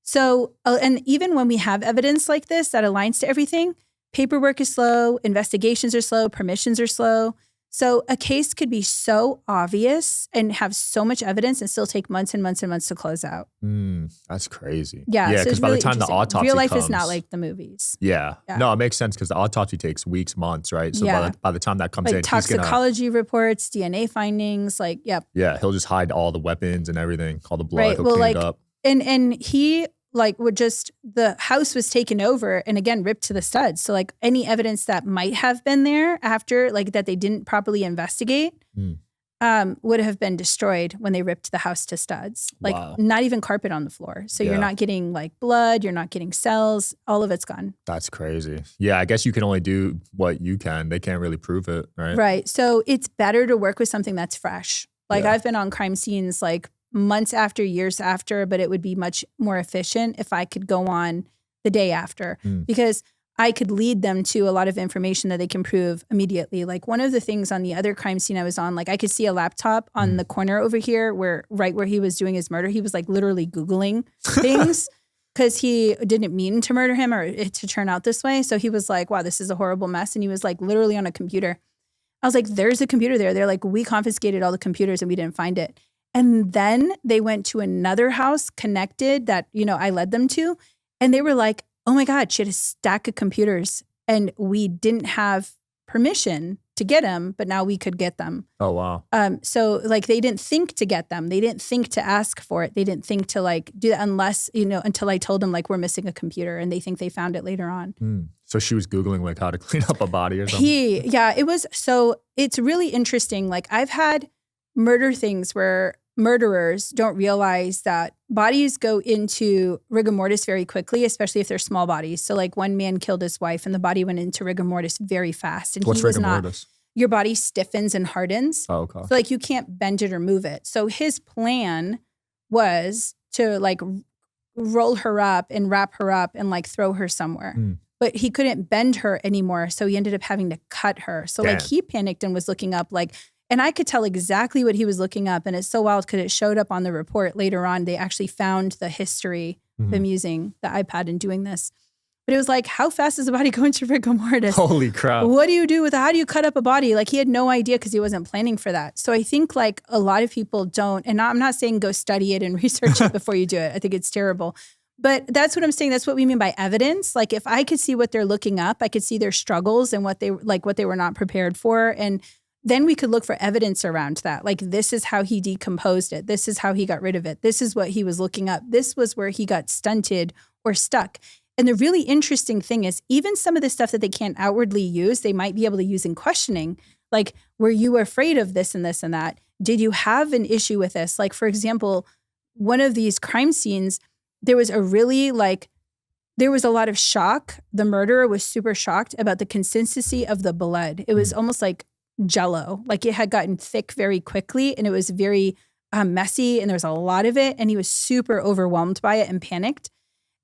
So, and even when we have evidence like this that aligns to everything, paperwork is slow, investigations are slow, permissions are slow. So a case could be so obvious and have so much evidence and still take months and months and months to close out. That's crazy. Yeah, because so by the time the autopsy real life comes, is not like the movies. Yeah. No, it makes sense because the autopsy takes weeks, months, right? So by the time that comes like in, toxicology reports, DNA findings, like, yep. Yeah, he'll just hide all the weapons and everything, all the blood, he'll clean it up. And he would just, the house was taken over and again, ripped to the studs. So like any evidence that might have been there after, like that they didn't properly investigate, would have been destroyed when they ripped the house to studs. Like not even carpet on the floor. So you're not getting like blood, you're not getting cells, all of it's gone. That's crazy. Yeah, I guess you can only do what you can. They can't really prove it, right? Right. So it's better to work with something that's fresh. Like I've been on crime scenes like months after, years after, but it would be much more efficient if I could go on the day after because I could lead them to a lot of information that they can prove immediately. Like one of the things on the other crime scene I was on, like I could see a laptop on the corner over here right where he was doing his murder. He was like literally Googling things because he didn't mean to murder him or it to turn out this way. So he was like, wow, this is a horrible mess. And he was like literally on a computer. I was like, there's a computer there. They're like, we confiscated all the computers and we didn't find it. And then they went to another house connected that, I led them to. And they were like, oh my God, she had a stack of computers and we didn't have permission to get them, but now we could get them. Oh, wow. So like they didn't think to get them. They didn't think to ask for it. They didn't think to like do that unless, until I told them like we're missing a computer and they think they found it later on. So she was Googling like how to clean up a body or something? It was, so it's really interesting. Like I've had murder things where murderers don't realize that bodies go into rigor mortis very quickly, especially if they're small bodies. So like one man killed his wife and the body went into rigor mortis very fast. And what's rigor mortis? Your body stiffens and hardens. Oh, okay. So like you can't bend it or move it. So his plan was to like roll her up and wrap her up and like throw her somewhere. But he couldn't bend her anymore. So he ended up having to cut her. So like he panicked and was looking up like, and I could tell exactly what he was looking up. And it's so wild because it showed up on the report later on. They actually found the history of him using the iPad and doing this. But it was like, how fast does a body go into rigor mortis? Holy crap. What do you do with it? How do you cut up a body? Like he had no idea because he wasn't planning for that. So I think like a lot of people don't, and I'm not saying go study it and research it before you do it. I think it's terrible. But that's what I'm saying. That's what we mean by evidence. Like if I could see what they're looking up, I could see their struggles and what they were not prepared for. And then we could look for evidence around that. Like this is how he decomposed it. This is how he got rid of it. This is what he was looking up. This was where he got stunted or stuck. And the really interesting thing is even some of the stuff that they can't outwardly use, they might be able to use in questioning. Like, were you afraid of this and this and that? Did you have an issue with this? Like, for example, one of these crime scenes, there was a lot of shock. The murderer was super shocked about the consistency of the blood. It was almost like Jell-O. Like it had gotten thick very quickly and it was very messy and there was a lot of it. And he was super overwhelmed by it and panicked.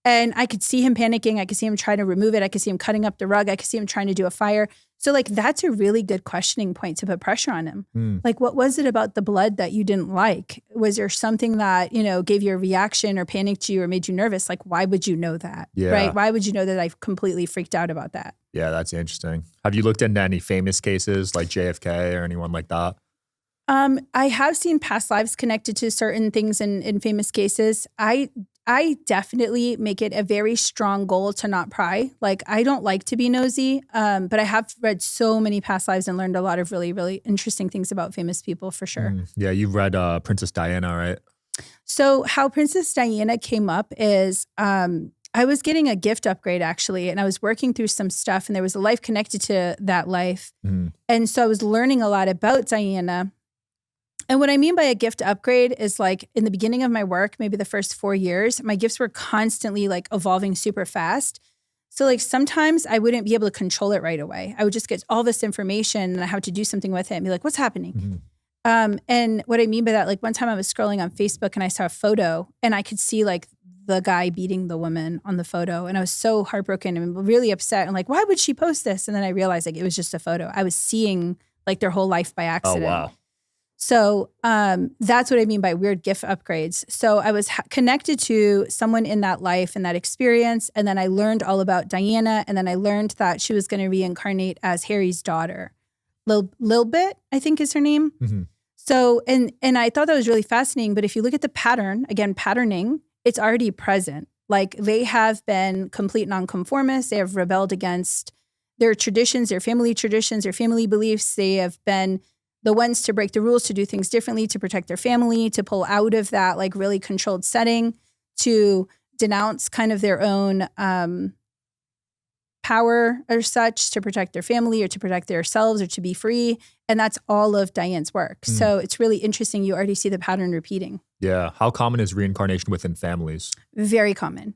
And I could see him panicking. I could see him trying to remove it. I could see him cutting up the rug. I could see him trying to do a fire. So like, that's a really good questioning point to put pressure on him. Like, what was it about the blood that you didn't like? Was there something that, gave you a reaction or panicked you or made you nervous? Like, why would you know that? Yeah. Right? Why would you know that I've completely freaked out about that? Yeah, that's interesting. Have you looked into any famous cases like JFK or anyone like that? I have seen past lives connected to certain things in famous cases. I definitely make it a very strong goal to not pry. Like I don't like to be nosy, but I have read so many past lives and learned a lot of really, really interesting things about famous people for sure. Yeah, you've read Princess Diana, right? So how Princess Diana came up is I was getting a gift upgrade actually, and I was working through some stuff and there was a life connected to that life. And so I was learning a lot about Diana. And what I mean by a gift upgrade is like in the beginning of my work, maybe the first 4 years, my gifts were constantly like evolving super fast. So like sometimes I wouldn't be able to control it right away. I would just get all this information and I have to do something with it and be like, what's happening? And what I mean by that, like one time I was scrolling on Facebook and I saw a photo and I could see like the guy beating the woman on the photo. And I was so heartbroken and really upset. And like, why would she post this? And then I realized like it was just a photo. I was seeing like their whole life by accident. Oh, wow. So that's what I mean by weird gift upgrades. So I was connected to someone in that life and that experience. And then I learned all about Diana. And then I learned that she was going to reincarnate as Harry's daughter. Lilbit, I think is her name. So, and I thought that was really fascinating. But if you look at the pattern, again, patterning, it's already present. Like they have been complete nonconformists. They have rebelled against their traditions, their family beliefs. They have been the ones to break the rules, to do things differently, to protect their family, to pull out of that like really controlled setting, to denounce kind of their own power or such, to protect their family or to protect themselves or to be free. And that's all of Diane's work. So it's really interesting. You already see the pattern repeating. Yeah. How common is reincarnation within families? Very common.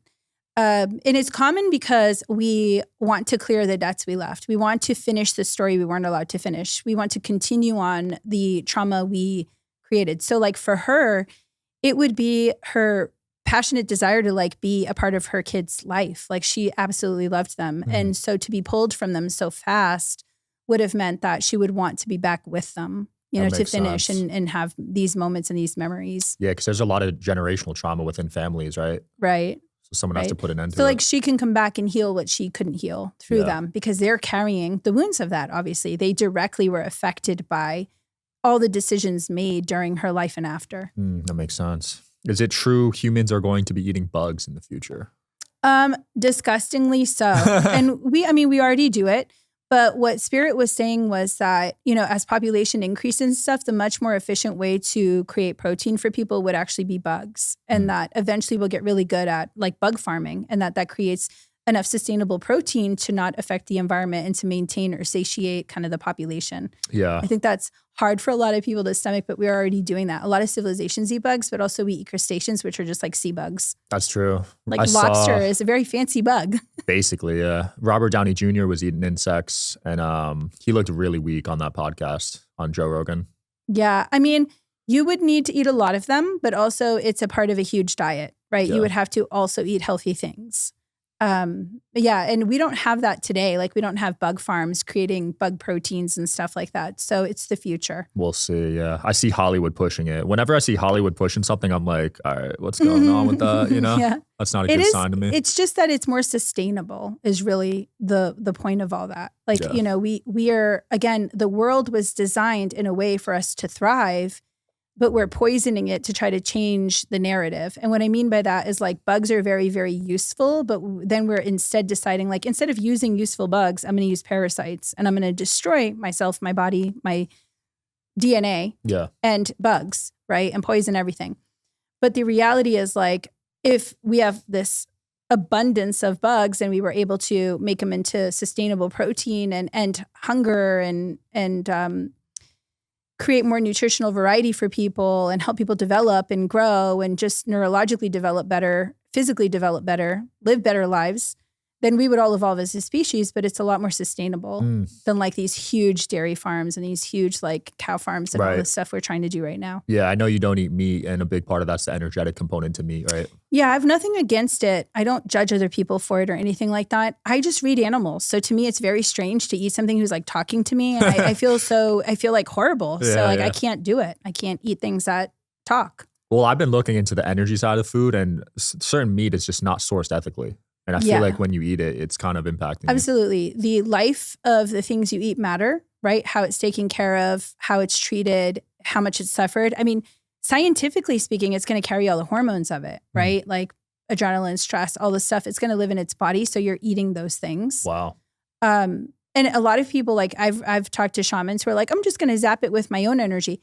And it's common because we want to clear the debts we left. We want to finish the story we weren't allowed to finish. We want to continue on the trauma we created. So like for her, it would be her passionate desire to like be a part of her kid's life. Like she absolutely loved them. And so to be pulled from them so fast would have meant that she would want to be back with them, you know, to finish and have these moments and these memories. Yeah, because there's a lot of generational trauma within families, right? Right. So someone has to put an end to it. So like she can come back and heal what she couldn't heal through them because they're carrying the wounds of that, obviously. They directly were affected by all the decisions made during her life and after. That makes sense. Is it true humans are going to be eating bugs in the future? Disgustingly so. And we already do it. But what Spirit was saying was that, you know, as population increases and stuff, the much more efficient way to create protein for people would actually be bugs. And that eventually we'll get really good at like bug farming, and that creates enough sustainable protein to not affect the environment and to maintain or satiate kind of the population. Yeah. I think that's hard for a lot of people to stomach, but we're already doing that. A lot of civilizations eat bugs, but also we eat crustaceans, which are just like sea bugs. That's true. Like lobster is a very fancy bug. Basically, yeah. Robert Downey Jr. was eating insects, and he looked really weak on that podcast on Joe Rogan. Yeah. I mean, you would need to eat a lot of them, but also it's a part of a huge diet, right? Yeah. You would have to also eat healthy things. Yeah, and we don't have that today. Like we don't have bug farms creating bug proteins and stuff like that. So it's the future. We'll see. Yeah, I see Hollywood pushing it. Whenever I see Hollywood pushing something, I'm like, all right, what's going on with that? You know, that's not a good sign to me. It's just that it's more sustainable is really the point of all that. Like, you know, we are, again, the world was designed in a way for us to thrive, but we're poisoning it to try to change the narrative. And what I mean by that is like bugs are very, very useful, but then we're instead deciding like, instead of using useful bugs, I'm going to use parasites and I'm going to destroy myself, my body, my DNA and bugs, right? And poison everything. But the reality is like, if we have this abundance of bugs and we were able to make them into sustainable protein and end hunger and create more nutritional variety for people and help people develop and grow and just neurologically develop better, physically develop better, live better lives, then we would all evolve as a species, but it's a lot more sustainable than like these huge dairy farms and these huge like cow farms and all this stuff we're trying to do right now. Yeah, I know you don't eat meat, and a big part of that's the energetic component to meat, right? Yeah, I have nothing against it. I don't judge other people for it or anything like that. I just read animals. So to me, it's very strange to eat something who's like talking to me. And I feel like horrible. I can't do it. I can't eat things that talk. Well, I've been looking into the energy side of food, and certain meat is just not sourced ethically. And I feel like when you eat it, it's kind of impacting Absolutely. The life of the things you eat matter, right? How it's taken care of, how it's treated, how much it's suffered. I mean, scientifically speaking, it's going to carry all the hormones of it, right? Like adrenaline, stress, all this stuff. It's going to live in its body. So you're eating those things. Wow. And a lot of people, like I've talked to shamans who are like, I'm just going to zap it with my own energy.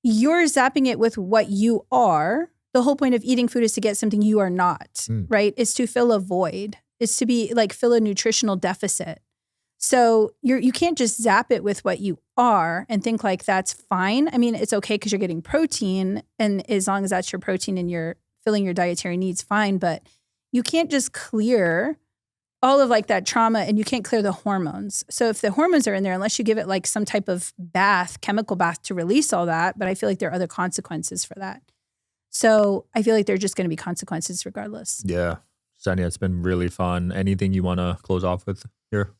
You're zapping it with what you are. The whole point of eating food is to get something you are not, right? It's to fill a void. It's to be like fill a nutritional deficit. So you can't just zap it with what you are and think like that's fine. I mean, it's okay because you're getting protein, and as long as that's your protein and you're filling your dietary needs, fine. But you can't just clear all of like that trauma, and you can't clear the hormones. So if the hormones are in there, unless you give it like some type of bath, chemical bath to release all that, but I feel like there are other consequences for that. So I feel like there are just going to be consequences regardless. Yeah. Jessenia, it's been really fun. Anything you want to close off with here?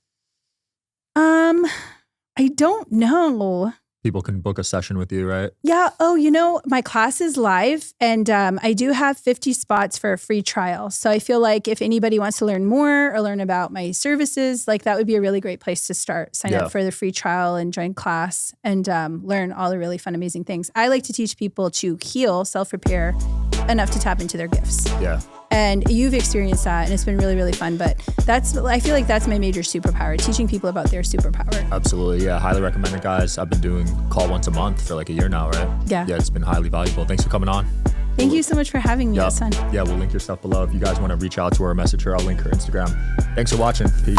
I don't know. People can book a session with you, right? Yeah. Oh, you know, my class is live, and I do have 50 spots for a free trial. So I feel like if anybody wants to learn more or learn about my services, like that would be a really great place to start. Sign up for the free trial and join class and learn all the really fun, amazing things. I like to teach people to heal, self-repair enough to tap into their gifts. Yeah. And you've experienced that, and it's been really, really fun. But I feel like that's my major superpower, teaching people about their superpower. Absolutely. Yeah. Highly recommend it, guys. I've been doing call once a month for like a year now, right? Yeah. Yeah. It's been highly valuable. Thanks for coming on. Thank you so much for having me. It's fun. Yeah. We'll link your stuff below. If you guys want to reach out to her or message her, I'll link her Instagram. Thanks for watching. Peace.